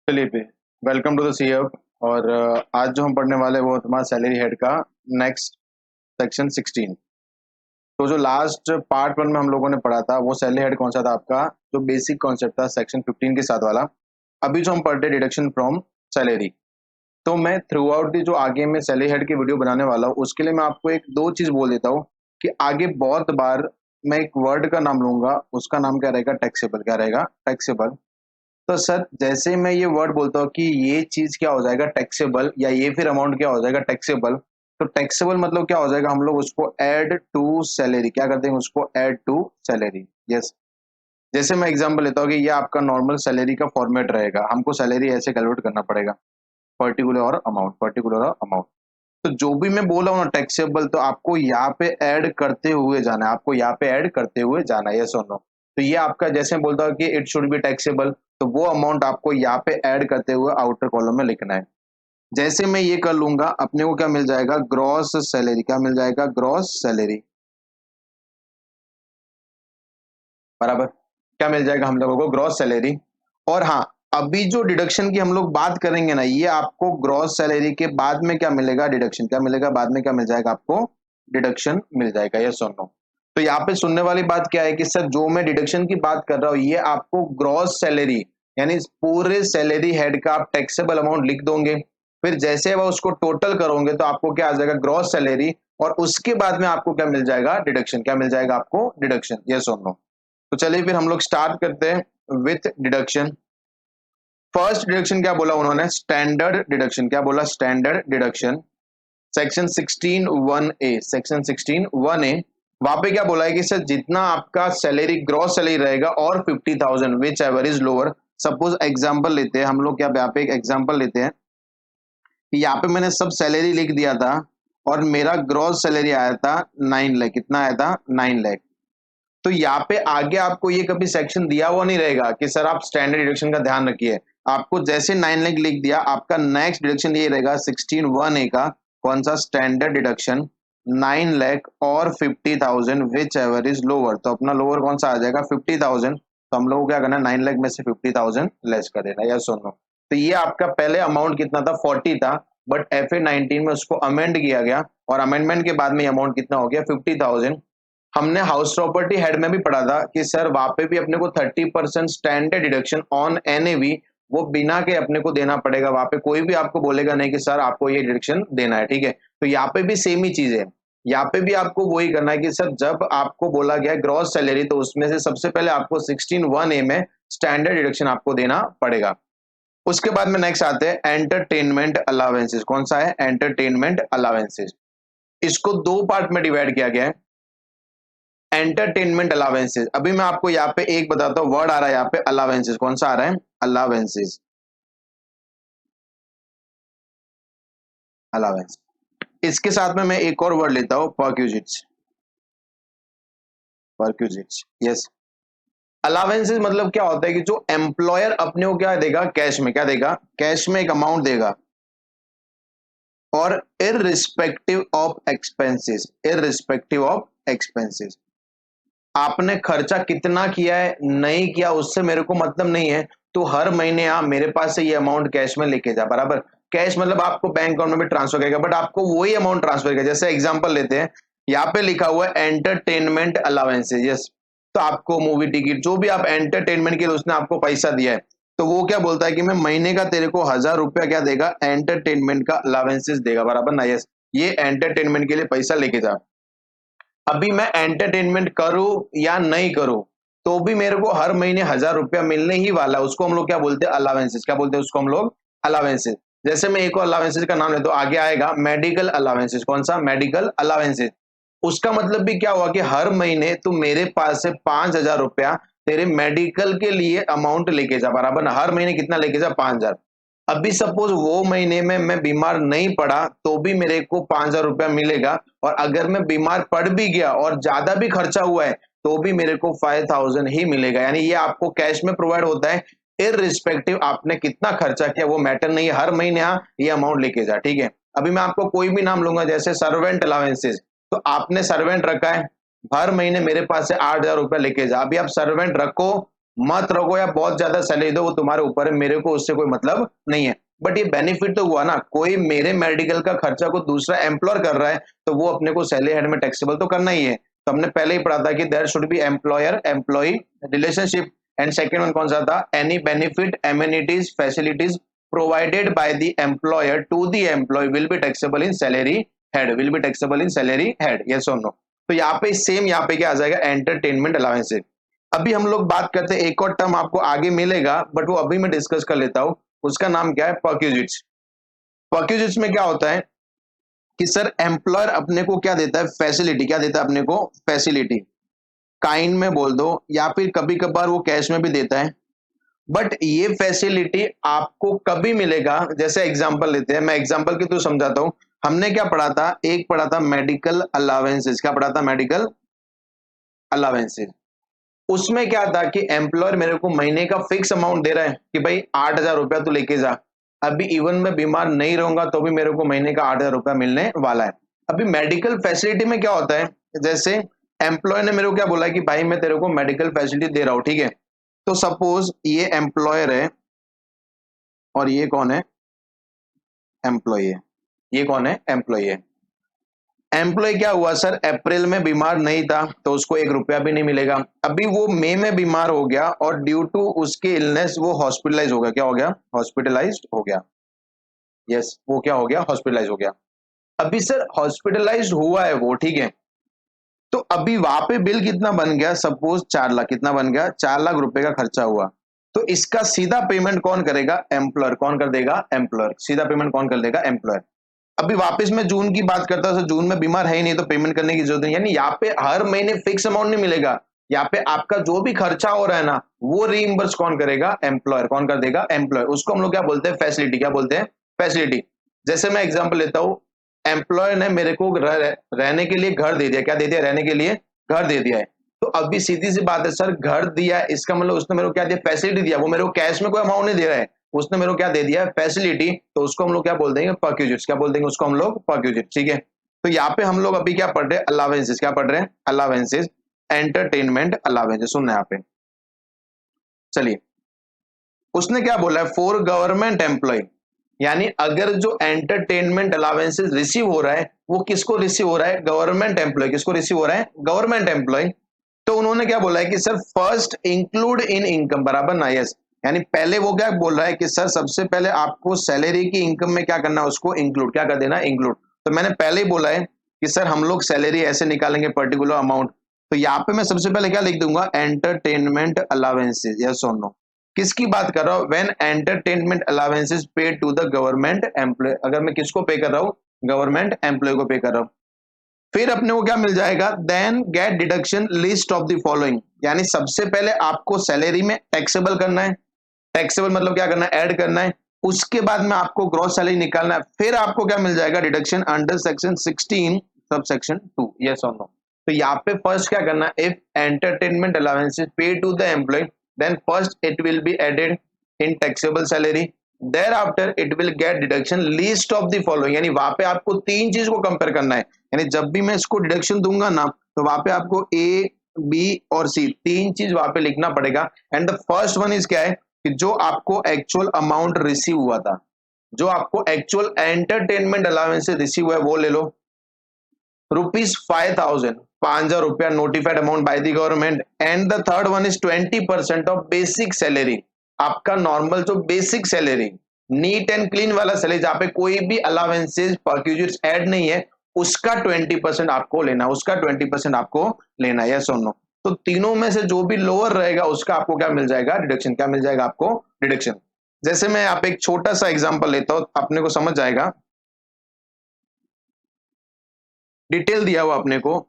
चलिए पे welcome to the C hub. और आज जो हम पढ़ने वाले हैं वो तुम्हारा सैलरी हेड का नेक्स्ट सेक्शन 16। तो जो लास्ट पार्ट वन में हम लोगों ने पढ़ा था वो सैलरी हेड कौन सा था आपका, जो बेसिक कॉन्सेप्ट था सेक्शन 15 के साथ वाला। अभी जो हम पढ़ते डिडक्शन फ्रॉम सैलरी, तो मैं थ्रू आउट दी जो आगे मैं सैलरी हेड की वीडियो बनाने वाला हूँ उसके लिए मैं आपको एक दो चीज बोल देता हूँ कि आगे बहुत बार मैं एक वर्ड का नाम लूंगा, उसका नाम क्या रहेगा, टैक्सेबल। क्या रहेगा? टैक्सेबल। तो सर जैसे मैं ये वर्ड बोलता हूँ कि ये चीज क्या हो जाएगा, टैक्सेबल, या ये फिर अमाउंट क्या हो जाएगा, टैक्सेबल। तो टैक्सेबल मतलब क्या हो जाएगा, हम लोग उसको ऐड टू सैलरी क्या कर देंगे, उसको ऐड टू सैलरी। यस। जैसे मैं एग्जांपल लेता हूँ कि ये आपका नॉर्मल सैलरी का फॉर्मेट रहेगा, हमको सैलरी ऐसे कैलकुलेट करना पड़ेगा, पर्टिकुलर और अमाउंट, पर्टिकुलर और अमाउंट। तो जो भी मैं बोल रहा हूँ ना टैक्सेबल, तो आपको यहाँ पे ऐड करते हुए जाना है, आपको यहाँ पे ऐड करते हुए जाना है, यस और नो। तो ये आपका, जैसे मैं बोलता हूँ कि इट शुड बी टैक्सेबल, तो वो अमाउंट आपको यहाँ पे ऐड करते हुए आउटर कॉलम में लिखना है। जैसे मैं ये कर लूंगा, अपने को क्या मिल जाएगा, ग्रॉस सैलरी। क्या मिल जाएगा? Gross salary. बराबर। क्या मिल जाएगा हम लोगों को? Gross salary. और हाँ, अभी जो डिडक्शन की हम लोग बात करेंगे ना, ये आपको ग्रॉस सैलरी के बाद में क्या मिलेगा, डिडक्शन। क्या मिलेगा बाद में? क्या मिल जाएगा आपको? डिडक्शन मिल जाएगा, यस और नो। तो यहाँ पे सुनने वाली बात क्या है कि सर जो मैं डिडक्शन की बात कर रहा हूँ ये आपको ग्रॉस सैलरी, यानी पूरे सैलरी हेड का आप टैक्सेबल अमाउंट लिख दोगे। फिर जैसे वह उसको टोटल करोगे तो आपको क्या आ जाएगा, ग्रॉस सैलरी। और उसके बाद में आपको क्या मिल जाएगा, डिडक्शन। क्या मिल जाएगा आपको? डिडक्शन, यस और नो। तो चलिए फिर हम लोग स्टार्ट करते हैं विथ डिडक्शन। फर्स्ट डिडक्शन क्या बोला उन्होंने? Standard deduction. क्या बोला? Standard deduction. Section 16 1A, section 16 1A। वहां पे क्या बोला है कि सर जितना आपका सैलरी, ग्रॉस सैलरी रहेगा और 50,000 which ever is lower. Suppose example लेते हैं हम लोग, क्या यहाँ पे एक एग्जांपल लेते हैं कि यहाँ पे मैंने सब सैलरी लिख दिया था और मेरा ग्रॉस सैलरी आया था 9 लाख। कितना आया था? 9 लाख। तो यहाँ पे आगे आपको ये कभी सेक्शन दिया हुआ नहीं रहेगा कि सर आप स्टैंडर्ड डिडक्शन का ध्यान रखिए। आपको जैसे 9 लाख लिख दिया, आपका नेक्स्ट डिडक्शन ये रहेगा 16 1A का। कौन सा? Standard deduction. 9 लाख और 50,000 विच एवर इज लोअर। तो अपना लोअर कौन सा आ जाएगा? 50,000। तो हम लोग को क्या करना है, 9 लाख में से 50,000 लेस कर देना, यस और नो। तो ये आपका पहले अमाउंट कितना था? 40 था, बट FA 19 में उसको अमेंड किया गया और अमेंडमेंट के बाद में अमाउंट कितना हो गया? 50,000। हमने हाउस प्रॉपर्टी हेड में भी पढ़ा था कि सर वहां पे भी अपने को 30% स्टैंडर्ड डिडक्शन ऑन NAV, वो बिना के अपने को देना पड़ेगा। वहां पे कोई भी आपको बोलेगा नहीं कि सर आपको ये डिडक्शन देना है, ठीक है। तो यहाँ पे भी सेम ही चीज है, यहाँ पे भी आपको वही करना है कि सर जब आपको बोला गया ग्रॉस सैलरी, तो उसमें से सबसे पहले आपको 16 1A में स्टैंडर्ड डिडक्शन आपको देना पड़ेगा। उसके बाद में नेक्स्ट आते हैं एंटरटेनमेंट अलावेंसेस। कौन सा है? Entertainment allowances. इसको दो पार्ट में डिवाइड किया गया है। एंटरटेनमेंट अलावेंसेस, अभी मैं आपको यहाँ पे एक बताता हूँ, वर्ड आ रहा है यहाँ पे अलावेंसेस। कौन सा आ रहा है? अलावेंसेस। अलावेंस। इसके साथ में मैं एक और वर्ड लेता हूँ, परक्यूजिट्स। Perquisites, yes. अलावेंसेस मतलब क्या होता है कि जो एम्प्लॉयर अपने को क्या देगा, कैश में। क्या देगा? कैश में एक अमाउंट देगा। और irrespective of expenses, irrespective of expenses, आपने खर्चा कितना किया है नहीं किया उससे मेरे को मतलब नहीं है। तो हर महीने आप मेरे पास से ये अमाउंट कैश में लेके जा। बराबर। कैश मतलब आपको बैंक अकाउंट में भी ट्रांसफर करेगा, बट आपको वही अमाउंट ट्रांसफर करेगा। जैसे एग्जांपल लेते हैं, यहाँ पे लिखा हुआ है एंटरटेनमेंट अलावेंसेज, यस। तो आपको मूवी टिकट, जो भी आप एंटरटेनमेंट के लिए उसने आपको पैसा दिया है, तो वो क्या बोलता है कि मैं महीने का तेरे को 1,000 रुपया क्या देगा, एंटरटेनमेंट का अलावेंसेज देगा। बराबर ना? यस। ये एंटरटेनमेंट के लिए पैसा लेके जा। अभी मैं एंटरटेनमेंट करूं या नहीं करूं, तो भी मेरे को हर महीने 1,000 रुपया मिलने ही वाला है। उसको हम लोग क्या बोलते हैं? अलावेंसेस। क्या बोलते हैं उसको हम लोग? अलावेंसेस। जैसे मैं एक और अलावेंसेस का नाम लेता हूं, आगे आएगा मेडिकल अलावेंसेस। कौन सा? Medical allowances. उसका मतलब भी क्या हुआ कि हर महीने तू मेरे पास से 5,000 रुपया तेरे मेडिकल के लिए अमाउंट लेके जा। बराबर ना? हर महीने कितना लेके जा? 5,000। अभी सपोज वो महीने में मैं बीमार नहीं पड़ा तो भी मेरे को 5,000 रुपया मिलेगा। और अगर मैं बीमार पड़ भी गया और ज्यादा भी खर्चा हुआ है तो भी मेरे को 5,000 ही मिलेगा। यानी ये आपको कैश में प्रोवाइड होता है, इररिस्पेक्टिव आपने कितना खर्चा किया वो मैटर नहीं है। हर महीने ये अमाउंट लेके जा, ठीक है। अभी मैं आपको कोई भी नाम लूंगा, जैसे सर्वेंट अलावेंसेज। तो आपने सर्वेंट रखा है, हर महीने मेरे पास से 8,000 रुपया लेके जा। अभी आप सर्वेंट रखो मत रखो या बहुत ज्यादा सैलरी दो, वो तुम्हारे ऊपर है, मेरे को उससे कोई मतलब नहीं है। बट ये बेनिफिट तो हुआ ना, कोई मेरे मेडिकल का खर्चा को दूसरा एम्प्लॉयर कर रहा है, तो वो अपने को सैलरी हेड में टैक्सेबल तो करना ही है। तो हमने पहले ही पढ़ा था कि there should be employer employee relationship. And second one कौन सा था, any benefit amenities facilities provided by the employer to the employee will be taxable in salary head, will be taxable in salary head, yes और no. तो यहाँ पे same, यहाँ पे क्या आ जाएगा, एंटरटेनमेंट अलाउंसेस। अभी हम लोग बात करते हैं, एक और टर्म आपको आगे मिलेगा बट वो अभी मैं डिस्कस कर लेता हूं, उसका नाम क्या है, परक्यूजिट्स। परक्यूजिट्स में क्या होता है कि सर एम्प्लॉयर अपने को क्या देता है, फैसिलिटी, क्या देता है अपने को, फैसिलिटी, काइंड में बोल दो या फिर कभी कभार वो कैश में भी देता है। बट ये फैसिलिटी आपको कभी मिलेगा, जैसे एग्जांपल लेते हैं, मैं एग्जांपल के थ्रू समझाता हूं। हमने क्या पढ़ा था, एक पढ़ा था मेडिकल अलावेंसेस, क्या पढ़ा था, मेडिकल अलावेंसेस। उसमें क्या था कि एम्प्लॉयर मेरे को महीने का फिक्स अमाउंट दे रहा है कि भाई 8,000 रुपया तू लेके जा। अभी इवन मैं बीमार नहीं रहूंगा तो भी मेरे को महीने का 8,000 रुपया मिलने वाला है। अभी मेडिकल फैसिलिटी में क्या होता है, जैसे एम्प्लॉयर ने मेरे को क्या बोला है कि भाई मैं तेरे को मेडिकल फैसिलिटी दे रहा हूँ, ठीक है। तो सपोज ये एम्प्लॉयर है और ये कौन है, एम्प्लॉय है। ये कौन है, एम्प्लॉय है। एम्प्लॉय क्या हुआ सर, अप्रैल में बीमार नहीं था तो उसको 1 रुपया भी नहीं मिलेगा। अभी वो मई में बीमार हो गया और ड्यू टू उसके इलनेस वो हॉस्पिटलाइज हो गया, क्या हो गया, हॉस्पिटलाइज हो गया। यस, वो क्या हो गया, हॉस्पिटलाइज हो गया। अभी सर हॉस्पिटलाइज हुआ है वो, ठीक है। तो अभी वहां पे बिल कितना बन गया, सपोज 4 लाख, कितना बन गया, 4 लाख रुपए का खर्चा हुआ। तो इसका सीधा पेमेंट कौन करेगा, एम्प्लॉयर। कौन कर देगा, एम्प्लॉयर। सीधा पेमेंट कौन कर देगा, एम्प्लॉयर। अभी वापस मैं जून की बात करता हूं, जून में बीमार है ही नहीं तो पेमेंट करने की जरूरत नहीं, यानी यहाँ पे हर महीने फिक्स अमाउंट नहीं मिलेगा। यहाँ पे आपका जो भी खर्चा हो रहा है ना, वो रीइंबर्स कौन करेगा, एम्प्लॉयर। कौन कर देगा, एम्प्लॉयर। उसको हम लोग क्या बोलते हैं, फैसिलिटी। क्या बोलते हैं, फैसिलिटी। जैसे मैं एग्जांपल लेता हूँ, एम्प्लॉयर ने मेरे को रहने के लिए घर दे दिया, क्या दे दिया, रहने के लिए घर दे दिया है। तो अभी सीधी सी बात है सर, घर दिया इसका मतलब उसने मेरे को क्या दिया, फैसिलिटी दिया। वो मेरे को कैश में कोई अमाउंट नहीं दे रहा है, उसने मेरे को क्या दे दिया, फैसिलिटी। तो उसको हम लोग क्या बोल देंगे, परक्यूजिट्स। क्या बोल देंगे उसको हम लोग, परक्यूजिट, ठीक है। तो यहाँ पे हम लोग अभी क्या पढ़ रहे हैं, अलावेंसेस। क्या पढ़ रहे हैं, अलावेंसेस, एंटरटेनमेंट अलावेंसेस। सुनना यहाँ पे, चलिए। उसने क्या बोला है, फॉर गवर्नमेंट एम्प्लॉय, यानी अगर जो एंटरटेनमेंट अलावेंसेस रिसीव हो रहा है वो किसको रिसीव हो रहा है, गवर्नमेंट एम्प्लॉय। किसको रिसीव हो रहा है, गवर्नमेंट एम्प्लॉय। तो उन्होंने क्या बोला है कि sir first include in income, बराबर ना, यस। यानी पहले वो क्या बोल रहा है कि सर सबसे पहले आपको सैलरी की इनकम में क्या करना है, उसको इंक्लूड, क्या कर देना, इंक्लूड। तो मैंने पहले ही बोला है कि सर हम लोग सैलरी ऐसे निकालेंगे पर्टिकुलर अमाउंट। तो यहाँ पे मैं सबसे पहले क्या लिख दूंगा, एंटरटेनमेंट अलावेंसेज, यस और नो। किसकी बात कर रहा हूं, when entertainment allowances paid to the government employee. अगर मैं किसको पे कर रहा हूं, गवर्नमेंट एम्प्लॉय को पे कर रहा हूं। फिर अपने को क्या मिल जाएगा, then get deduction list of the following. यानी सबसे पहले आपको सैलरी में टैक्सेबल करना है। टैक्सेबल मतलब क्या करना है, ऐड करना है। उसके बाद में आपको ग्रॉस सैलरी निकालना है। फिर आपको क्या मिल जाएगा, deduction under section 16 sub section 2, yes और नो। तो यहाँ पे फर्स्ट क्या करना है, if entertainment allowances pay to the employee, then first it will be added in taxable salary. thereafter it will get deduction list of the following। यानी वहां पे आपको तीन चीज को कंपेयर करना है। यानी जब भी मैं इसको डिडक्शन दूंगा ना, तो वहां पे आपको ए, बी और सी तीन चीज वहां पे लिखना पड़ेगा। And the first one is क्या है कि जो आपको एक्चुअल अमाउंट रिसीव हुआ था, जो आपको एक्चुअल एंटरटेनमेंट अलाउंस से रिसीव हुआ है वो ले लो, ₹5,000, 5,000 notified amount by the government. And the third one is 20% of basic salary. आपका नॉर्मल जो basic salary, neat and clean वाला सैलरी जहां पे कोई भी अलावेंसेज परक्यूजिट्स ऐड नहीं है, उसका 20% आपको लेना, उसका 20% आपको लेना, यस और नो। तो तीनों में से जो भी लोअर रहेगा उसका आपको क्या मिल जाएगा, डिडक्शन। क्या मिल जाएगा आपको, डिडक्शन। जैसे मैं यहाँ पे एक छोटा सा एग्जांपल लेता हूं, अपने को समझ जाएगा। डिटेल दिया हुआ अपने को,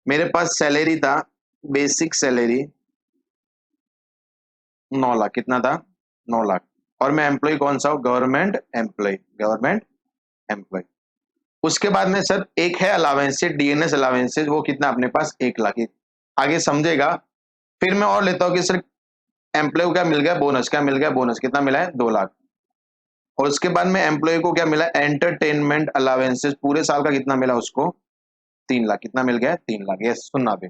मेरे पास सैलरी था, बेसिक सैलरी 9 लाख। कितना था, 9 लाख। और मैं एम्प्लॉय कौन सा हूं, गवर्नमेंट एम्प्लॉय, गवर्नमेंट एम्प्लॉय। उसके बाद में सर एक है अलावेंसेज, डीएनएस अलावेंसेज, वो कितना अपने पास, 1 लाख। आगे समझेगा। फिर मैं और लेता हूं कि सर एम्प्लॉय को क्या मिल गया, बोनस। क्या मिल गया, बोनस। कितना मिला है, 2 लाख। और उसके बाद में एम्प्लॉय को क्या मिला, एंटरटेनमेंट अलावेंसेज, पूरे साल का कितना मिला उसको, 3 लाख। कितना मिल गया, 3 लाख। यस, सुनना भी।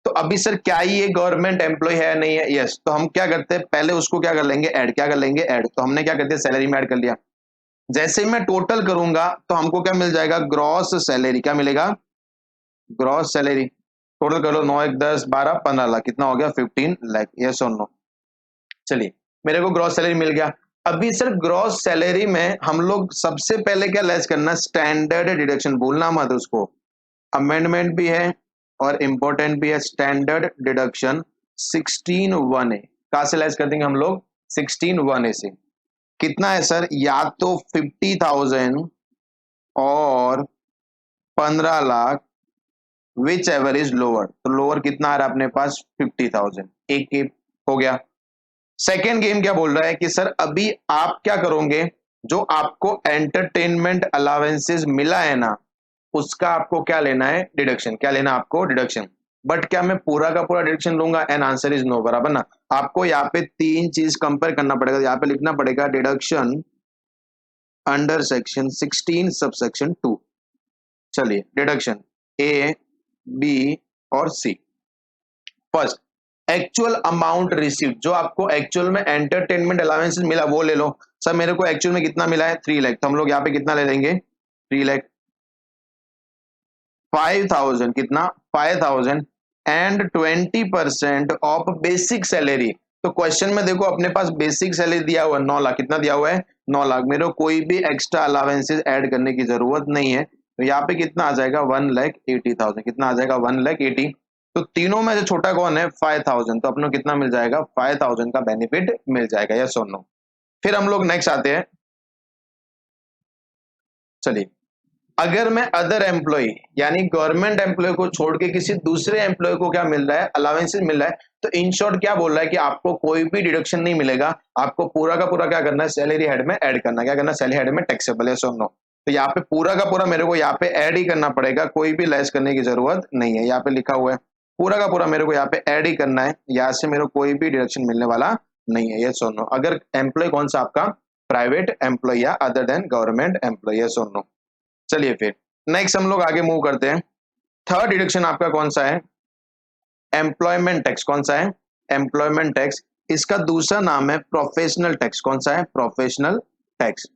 तो अभी सर क्या ये गवर्नमेंट एम्प्लॉय है नहीं है? यस। तो हम क्या करते हैं, पहले उसको क्या कर लेंगे, ऐड। क्या कर लेंगे, ऐड। तो हमने क्या कर दिया, सैलरी में ऐड कर लिया। जैसे ही मैं टोटल करूंगा तो हमको क्या मिल जाएगा, ग्रॉस सैलरी। क्या मिलेगा, ग्रॉस सैलरी। टोटल कर लो, 9 1 10 12 15 लाख, कितना हो गया, 15 लाख। यस और नो? चलिए, मेरे को ग्रॉस सैलरी मिल गया। अभी सर ग्रॉस सैलरी में हम लोग सबसे पहले क्या लेस करना, स्टैंडर्ड डिडक्शन, भूलना मत उसको। अमेंडमेंट भी है और इंपॉर्टेंट भी है। स्टैंडर्ड डिडक्शन 16(1)(a) कहां से लेस कर देंगे हम लोग, 16(1)(a) से। कितना है सर, या तो 50,000 और 15 lakh, which ever is lower. तो लोअर कितना आ रहा है अपने पास, 50,000। एक गेम हो गया। सेकेंड गेम क्या बोल रहा है कि सर अभी आप क्या करोगे, जो आपको एंटरटेनमेंट अलावेंसेस मिला है ना, उसका आपको क्या लेना है, डिडक्शन। क्या लेना आपको, डिडक्शन। बट क्या मैं पूरा का पूरा डिडक्शन लूंगा, एन आंसर इज नो, बराबर ना। आपको यहाँ पे तीन चीज कंपेयर करना पड़ेगा। यहाँ पे लिखना पड़ेगा डिडक्शन अंडर सेक्शन 16 सबसेक्शन 2। चलिए, डिडक्शन ए, बी और सी। फर्स्ट, एक्चुअल अमाउंट रिसीव, जो आपको एक्चुअल में एंटरटेनमेंट अलाउंसेस मिला वो ले लो। सर मेरे को एक्चुअल में कितना मिला है, 3 लाख। तो हम लोग यहाँ पे कितना ले लेंगे, 3 लाख। 5,000, कितना, 5,000 एंड 20% ऑफ बेसिक सैलरी। तो क्वेश्चन में देखो अपने पास बेसिक सैलरी दिया हुआ है 9 लाख। कितना दिया हुआ है, 9 लाख। मेरे को कोई भी एक्स्ट्रा अलावेंसेस ऐड करने की जरूरत नहीं है। तो यहाँ पे कितना आ जाएगा, 1,80,000। कितना आ जाएगा, 1,80,000। तो तीनों में से छोटा कौन है, 5,000। तो अपने को कितना मिल जाएगा, 5,000 का बेनिफिट मिल जाएगा। यस और नो? फिर हम लोग नेक्स्ट आते हैं। चलिए, अगर मैं अदर एम्प्लॉय यानी गवर्नमेंट एम्प्लॉय को छोड़ के किसी दूसरे एम्प्लॉय को क्या मिल रहा है, अलावेंसेस मिल रहा है, तो इन शॉर्ट क्या बोल रहा है कि आपको कोई भी डिडक्शन नहीं मिलेगा। आपको पूरा का पूरा क्या करना है, सैलरी हेड में ऐड करना है। क्या करना है, सैलरी हेड में टैक्सेबल है, सो नो? तो यहाँ पे पूरा का पूरा मेरे को यहाँ पे ऐड ही करना पड़ेगा, कोई भी लेस करने की जरूरत नहीं है। यहाँ पे लिखा हुआ है पूरा का पूरा मेरे को यहाँ पे ऐड ही करना है। यहाँ से मेरे को कोई भी डिडक्शन मिलने वाला नहीं है। यस और नो? अगर एम्प्लॉय कौन सा आपका, प्राइवेट एम्प्लॉय या other than government employee. Yes और नो? चलिए, फिर नेक्स्ट हम लोग आगे मूव करते हैं। थर्ड डिडक्शन आपका कौन सा है, एम्प्लॉयमेंट टैक्स। कौन सा है, एम्प्लॉयमेंट टैक्स। इसका दूसरा नाम है प्रोफेशनल टैक्स। कौन सा है, प्रोफेशनल टैक्स।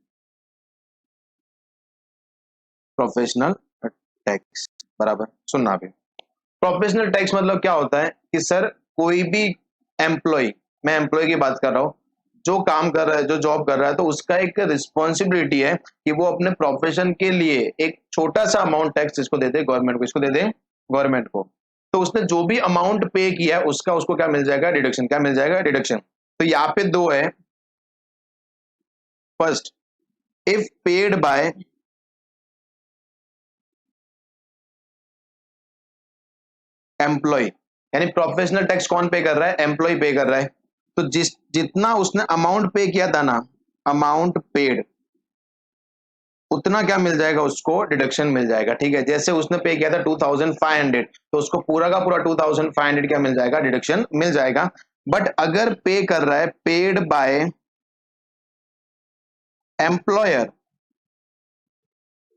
प्रोफेशनल टैक्स, बराबर सुनना भी। प्रोफेशनल टैक्स मतलब क्या होता है कि सर कोई भी एम्प्लॉय, मैं एम्प्लॉय की बात कर रहा हूं, जो काम कर रहा है, जो जॉब कर रहा है, तो उसका एक रिस्पॉन्सिबिलिटी है कि वो अपने प्रोफेशन के लिए एक छोटा सा अमाउंट टैक्स इसको दे दे गवर्नमेंट को। इसको दे दे गवर्नमेंट को। तो उसने जो भी अमाउंट पे किया है उसका उसको क्या मिल जाएगा, डिडक्शन। क्या मिल जाएगा, डिडक्शन। तो यहाँ पे दो है। First, if paid by employee, यानी प्रोफेशनल टैक्स कौन पे कर रहा है, एम्प्लॉय पे कर रहा है। तो जितना उसने अमाउंट पे किया था ना, अमाउंट पेड, उतना क्या मिल जाएगा, उसको डिडक्शन मिल जाएगा। ठीक है, जैसे उसने पे किया था 2,500, तो उसको पूरा का पूरा 2,500 क्या मिल जाएगा, डिडक्शन मिल जाएगा। बट अगर पे कर रहा है paid by employer,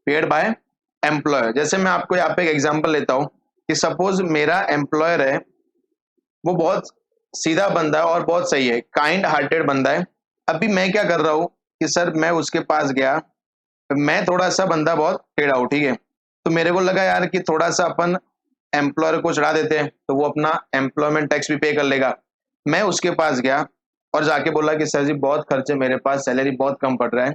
paid by employer, जैसे मैं आपको यहाँ पे एक एग्जांपल लेता हूं कि सपोज मेरा एम्प्लॉयर है, वो बहुत सीधा बंदा है और बहुत सही है, काइंड हार्टेड बंदा है। अभी मैं क्या कर रहा हूं कि सर मैं उसके पास गया, मैं थोड़ा सा बंदा बहुत टेढ़ा हूं, ठीक है। तो मेरे को लगा यार कि थोड़ा सा अपन एम्प्लॉयर को चढ़ा देते हैं तो वो अपना एम्प्लॉयमेंट टैक्स भी पे कर लेगा। मैं उसके पास गया और जाके बोला कि सर जी बहुत खर्चे, मेरे पास सैलरी बहुत कम पड़ रहा है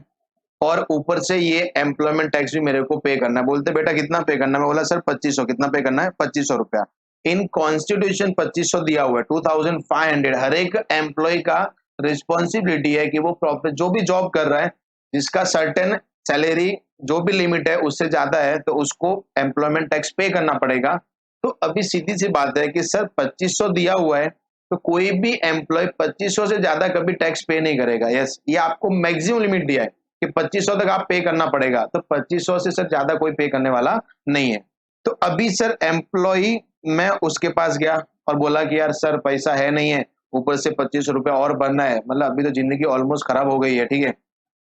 और ऊपर से ये एम्प्लॉयमेंट टैक्स भी मेरे को पे करना है। बोलते बेटा कितना पे करना है, मैं बोला सर 2,500। कितना पे करना है, 2,500 रुपया। इन कॉन्स्टिट्यूशन 2,500 दिया हुआ है, 2,500 हर एक एम्प्लॉय का रिस्पॉन्सिबिलिटी है कि वो प्रॉफिट जो भी जॉब कर रहा है, जिसका सर्टेन सैलरी जो भी लिमिट है उससे ज्यादा है, तो उसको एम्प्लॉयमेंट टैक्स पे करना पड़ेगा। तो अभी सीधी सी बात है कि सर 2,500 दिया हुआ है, तो कोई भी एम्प्लॉय 2,500 से ज्यादा कभी टैक्स पे नहीं करेगा। यस, ये आपको मैक्सिमम लिमिट दिया है कि 2,500 तक आप पे करना पड़ेगा, तो 2,500 से सर ज्यादा कोई पे करने वाला नहीं है। तो अभी सर एम्प्लॉय, मैं उसके पास गया और बोला कि यार सर पैसा है नहीं है, ऊपर से 2,500 रुपया और भरना है, मतलब अभी तो जिंदगी ऑलमोस्ट खराब हो गई है, ठीक है।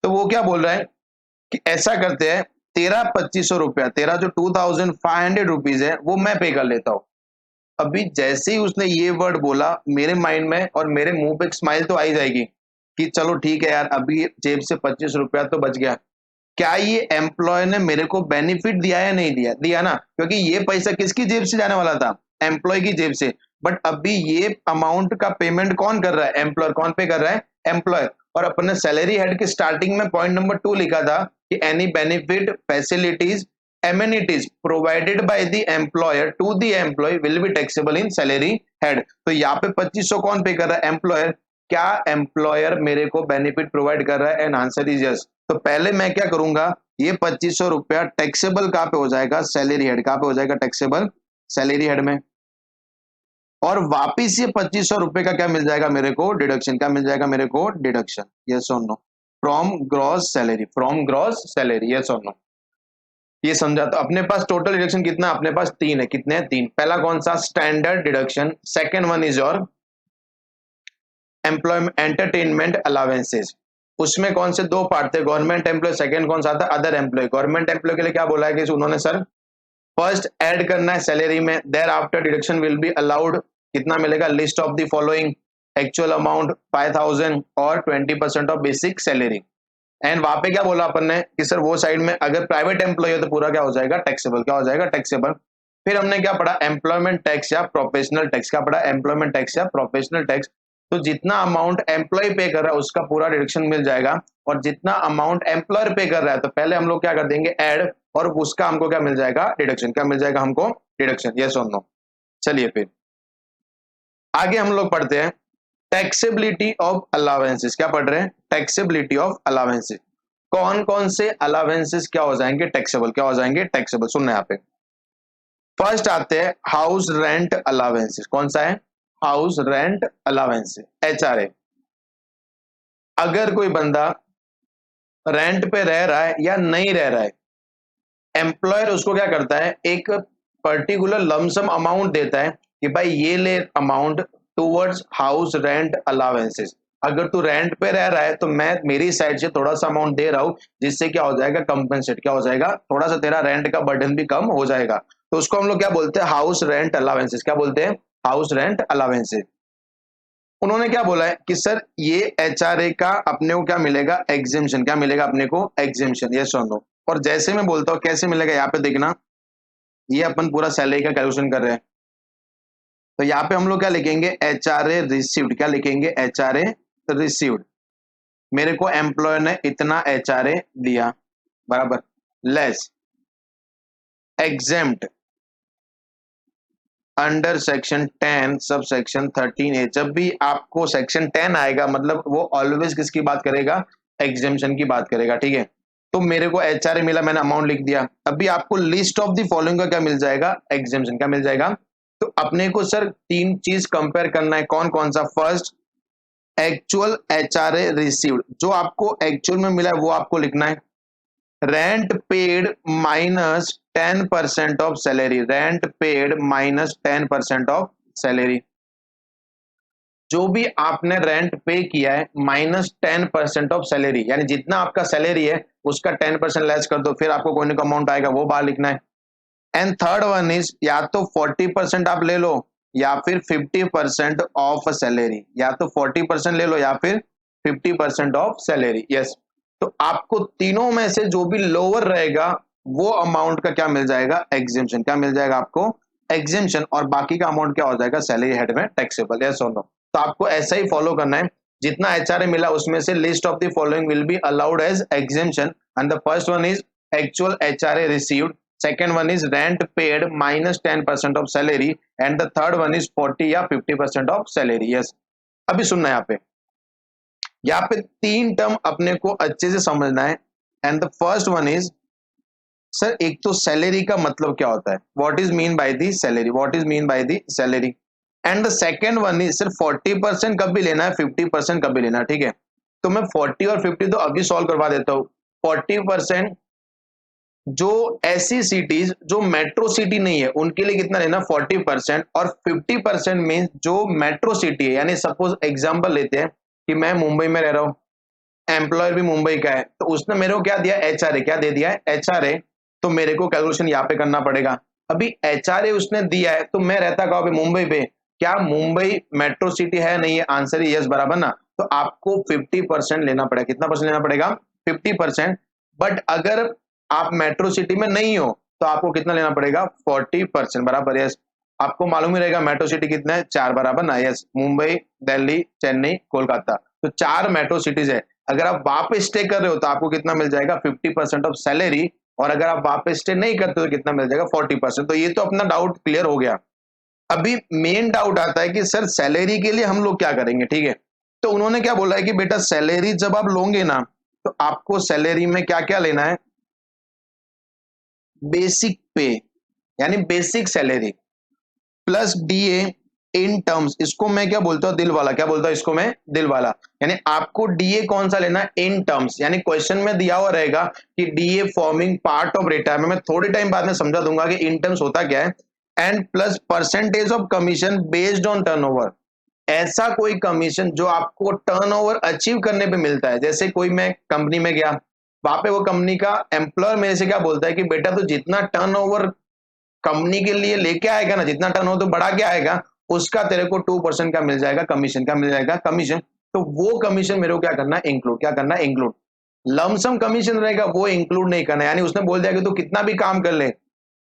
तो वो क्या बोल रहा है कि ऐसा करते हैं, तेरा 2,500 रुपया, तेरा जो 2,500 रुपीज है वो मैं पे कर लेता हूँ। अभी जैसे ही उसने ये वर्ड बोला मेरे माइंड में और मेरे मुंह पे एक स्माइल तो आ ही जाएगी कि चलो ठीक है यार, अभी जेब से 25 रुपया तो बच गया। क्या ये एम्प्लॉय ने मेरे को बेनिफिट दिया या नहीं दिया? दिया ना, क्योंकि ये पैसा किसकी जेब से जाने वाला था? एम्प्लॉय की जेब से। बट अभी ये अमाउंट का पेमेंट कौन कर रहा है? एम्प्लॉयर। कौन पे कर रहा है? एम्प्लॉय। और अपने सैलरी हेड के स्टार्टिंग में पॉइंट नंबर 2 लिखा था कि any benefit, facilities, amenities provided by the employer to the employee will be taxable in salary head। तो यहाँ पे 2500 कौन पे कर रहा है? एम्प्लॉयर। क्या एम्प्लॉयर मेरे को बेनिफिट प्रोवाइड कर रहा है? And answer is yes. तो पहले मैं क्या करूंगा, ये 2500 रुपया टैक्सेबल कहाँ पे हो जाएगा? Salary head. कहाँ पे हो जाएगा? टैक्सेबल सैलरी हेड में। और वापिस ये 2500 रुपए का क्या मिल जाएगा मेरे को? डिडक्शन। क्या मिल जाएगा मेरे को? डिडक्शन। यस और no? From gross salary. From gross salary. Yes और नो? ये समझा। तो अपने पास टोटल डिडक्शन कितना? अपने पास 3 है। कितने हैं? 3। पहला कौन सा? Standard deduction. Second one is your employment entertainment allowances. उसमें कौन से 2 पार्ट थे? Government employ. सेकंड कौन सा था? Other employ. गवर्नमेंट एम्प्लॉय के लिए क्या बोला है कि उन्होंने सर फर्स्ट ऐड करना है सैलरी में, thereafter deduction will be allowed. कितना मिलेगा? List of the following actual amount 5000 और 20% ऑफ बेसिक सैलरी। एंड वहां पे क्या बोला अपन ने कि सर वो साइड में अगर प्राइवेट एम्प्लॉय हो तो पूरा क्या हो जाएगा? टैक्सेबल। क्या हो जाएगा? टैक्सेबल। फिर हमने क्या पढ़ा? एम्प्लॉयमेंट टैक्स या प्रोफेशनल टैक्स। क्या पढ़ा? एम्प्लॉयमेंट टैक्स या प्रोफेशनल टैक्स। तो जितना अमाउंट एम्प्लॉय पे कर रहा है उसका पूरा डिडक्शन मिल जाएगा, और जितना अमाउंट एम्प्लॉयर पे कर रहा है तो पहले हम लोग क्या कर देंगे? ऐड, और उसका हमको क्या मिल जाएगा? डिडक्शन। क्या मिल जाएगा हमको? डिडक्शन। यस और नो? चलिए फिर आगे हम लोग पढ़ते हैं टैक्सेबिलिटी ऑफ अलावेंसेस। क्या पढ़ रहे हैं? Taxability of allowances. कौन कौन से अलावेंसेस क्या हो जाएंगे? टैक्सेबल। क्या हो जाएंगे? टैक्सेबल। सुनना यहाँ पे फर्स्ट आते हैं हाउस रेंट अलावेंसेस। कौन सा है? House rent allowances, HRA। अगर कोई बंदा रेंट पे रह रहा है या नहीं रह रहा है, एम्प्लॉयर उसको क्या करता है? एक पर्टिकुलर लमसम अमाउंट देता है कि भाई ये ले amount towards house rent allowances. अगर तू रेंट पे रह रहा है तो मैं मेरी साइड से थोड़ा सा अमाउंट दे रहा हूं, जिससे क्या हो जाएगा? कंपनसेट। क्या हो जाएगा? थोड़ा सा तेरा रेंट का बर्डन भी कम हो जाएगा। तो उसको हम लोग क्या बोलते हैं? House rent allowances. क्या बोलते हैं? House rent allowances. उन्होंने क्या बोला है कि सर ये HRA का अपने को क्या मिलेगा? एग्जेम्पशन। क्या मिलेगा अपने को? एग्जेम्पशन। यस और नो? और जैसे मैं बोलता हूँ कैसे मिलेगा, यहाँ पे देखना, ये अपन पूरा सैलरी का कैलकुलेशन कर रहे हैं। तो यहाँ पे हम लोग क्या लिखेंगे? HRA received. क्या लिखेंगे? HRA received. मेरे को एम्प्लॉयर ने इतना HRA दिया, बराबर, less exempt under section 10 sub section 13A। जब भी आपको सेक्शन 10 आएगा मतलब वो ऑलवेज किसकी बात करेगा? एग्जेम्पशन की बात करेगा। ठीक है? तो मेरे को HRA मिला, मैंने अमाउंट लिख दिया। अभी आपको लिस्ट ऑफ द फॉलोइंग का क्या मिल जाएगा? एग्जेम्पशन। क्या मिल जाएगा? तो अपने को सर 3 चीज कंपेयर करना है। कौन कौन सा? फर्स्ट एक्चुअल HRA रिसीव्ड, जो आपको एक्चुअल में मिला है वो आपको लिखना है। Rent paid minus 10% of salary. Rent paid minus 10% of salary. जो भी आपने रेंट पे किया है माइनस 10% ऑफ सैलरी, यानी जितना आपका सैलरी है उसका 10% लेस कर दो, फिर आपको कोई ना कोई अमाउंट आएगा, वो बाहर लिखना है। एंड थर्ड वन इज या तो 40% आप ले लो या फिर 50% ऑफ सैलरी। या तो 40% ले लो या फिर 50% ऑफ सैलरी। यस। तो आपको तीनों में से जो भी लोअर रहेगा वो अमाउंट का क्या मिल जाएगा? एग्जेम्पशन। क्या मिल जाएगा आपको? एग्जेम्पशन। और बाकी का अमाउंट क्या हो जाएगा? सैलरी हेड में टैक्सेबल। यस और नो? तो आपको ऐसा ही फॉलो करना है। जितना HRA मिला उसमें से list of the following will be allowed as exemption, and the first one is actual HRA received, second one is rent paid minus 10% of salary, and the third one is 40 या 50% of salary। yes। अभी सुनना यहाँ पे 3 term अपने को अच्छे से समझना है। And the first one is sir, एक तो सैलरी का मतलब क्या होता है? What is mean by the salary? What is mean by the salary? And the second one is sir 40% कब भी लेना है, 50% कब भी लेना है? ठीक है? तो मैं 40 और 50 तो अभी सॉल्व करवा देता हूँ। 40% जो ऐसी सिटीज जो मेट्रो सिटी नहीं है उनके लिए कितना लेना? 40%। और 50% मीन जो मेट्रो सिटी है, यानी सपोज एग्जांपल लेते हैं कि मैं मुंबई में रह रहा हूँ, एम्प्लॉयर भी मुंबई का है, तो उसने मेरे को क्या दिया? HRA। क्या दे दिया है? HRA। तो मेरे को कैलकुलेशन यहाँ पे करना पड़ेगा। अभी HRA उसने दिया है, तो मैं रहता कहाँ पे, मुंबई पे। क्या मुंबई मेट्रो सिटी है, नहीं है? आंसर है यस, बराबर ना। तो आपको 50% लेना पड़ेगा। कितना परसेंट लेना पड़ेगा? 50%। बट अगर आप मेट्रो सिटी में नहीं हो तो आपको कितना लेना पड़ेगा? 40%, बराबर, यस। आपको मालूम ही रहेगा मेट्रो सिटी कितना है, 4, बराबर ना, यस। मुंबई, दिल्ली, चेन्नई, कोलकाता, तो 4 मेट्रो सिटीज है। अगर आप वहां पे स्टे कर रहे हो तो आपको कितना मिल जाएगा? 50% ऑफ सैलरी। और अगर आप वहां पे स्टे नहीं करते तो कितना मिल जाएगा? 40%। तो ये तो अपना डाउट क्लियर हो गया। अभी मेन डाउट आता है कि सर सैलरी के लिए हम लोग क्या करेंगे, ठीक है? तो उन्होंने क्या बोला है कि बेटा सैलरी जब आप लोगे ना, तो आपको सैलरी में क्या क्या लेना है? बेसिक पे, यानी basic salary, plus DA in terms. इसको मैं क्या बोलता हूँ? दिल वाला। क्या बोलता हूँ इसको मैं? दिल वाला। यानी आपको डीए कौन सा लेना है? In terms. यानी क्वेश्चन में दिया हुआ रहेगा कि DA forming part of retirement. मैं थोड़े टाइम बाद में समझा दूंगा कि इन टर्म्स होता क्या है। And plus percentage of commission based on turnover. ऐसा कोई कमीशन जो आपको टर्नओवर अचीव करने पे मिलता है। जैसे कोई मैं कंपनी में गया, वहां पे वो कंपनी का एम्प्लॉयर मेरे से क्या बोलता है कि बेटा तो जितना टर्नओवर कंपनी के लिए लेके आएगा ना, जितना टर्न हो तो बढ़ा के आएगा, उसका तेरे को 2% का मिल जाएगा कमीशन। क्या मिल जाएगा? कमीशन। तो वो कमीशन मेरे को क्या करना है? इंक्लूड। क्या करना है? इंक्लूड। लमसम कमीशन रहेगा वो इंक्लूड नहीं करना। यानी उसने बोल दिया कि तू कितना भी काम कर ले,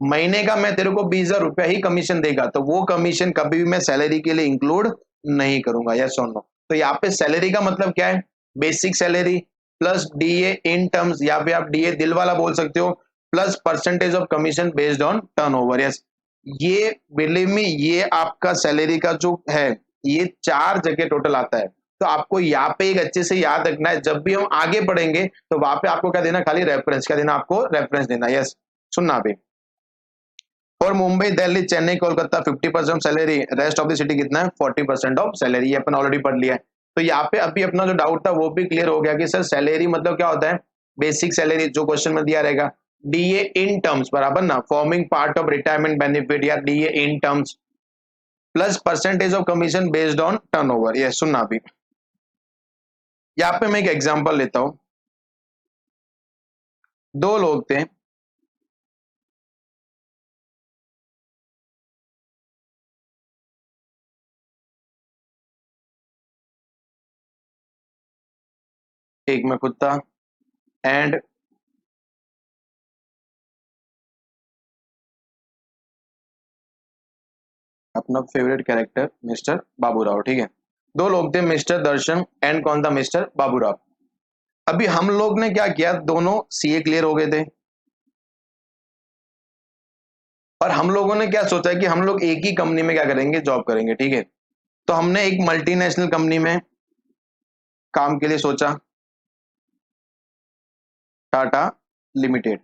महीने का मैं तेरे को 20,000 रुपया ही कमीशन देगा, तो वो कमीशन कभी भी मैं सैलरी के लिए इंक्लूड नहीं करूंगा। यस और नो? तो यहाँ पे सैलरी का मतलब क्या है? Basic salary plus DA in terms, या फिर आप डीए दिल वाला बोल सकते हो, plus percentage of commission based on turnover. Yes, ये बिलीव मी, ये आपका सैलरी का जो है, ये 4 जगह टोटल आता है। तो आपको यहाँ पे एक अच्छे से याद रखना है, जब भी हम आगे पढ़ेंगे तो वहां पे आपको क्या देना? खाली रेफरेंस। क्या देना? आपको रेफरेंस देना। यस, सुनना अभी। और Mumbai, Delhi, Chennai, Kolkata 50% salary, rest of the city कितना है? 40% ऑफ सैलरी। ये अपन ऑलरेडी पढ़ लिया है। तो यहाँ पे अभी अपना जो डाउट था वो भी क्लियर हो गया कि सर सैलरी मतलब क्या होता है? बेसिक सैलरी जो क्वेश्चन में दिया रहेगा। डीए इन टर्म्स, बराबर ना, forming part of retirement benefit, या DA in terms plus percentage of commission based on turnover. ये सुनना अभी। यहाँ पे मैं एक एग्जांपल लेता हूं। दो लोग थे, एक मैं खुद था एंड अपना फेवरेट कैरेक्टर मिस्टर बाबूराव, ठीक है? दो लोग थे, मिस्टर दर्शन एंड कौन था? मिस्टर बाबूराव। अभी हम लोग ने क्या किया, दोनों सीए क्लियर हो गए थे, और हम लोगों ने क्या सोचा कि हम लोग एक ही कंपनी में क्या करेंगे? जॉब करेंगे, ठीक है? तो हमने एक मल्टीनेशनल कंपनी में काम के लिए सोचा, टाटा लिमिटेड।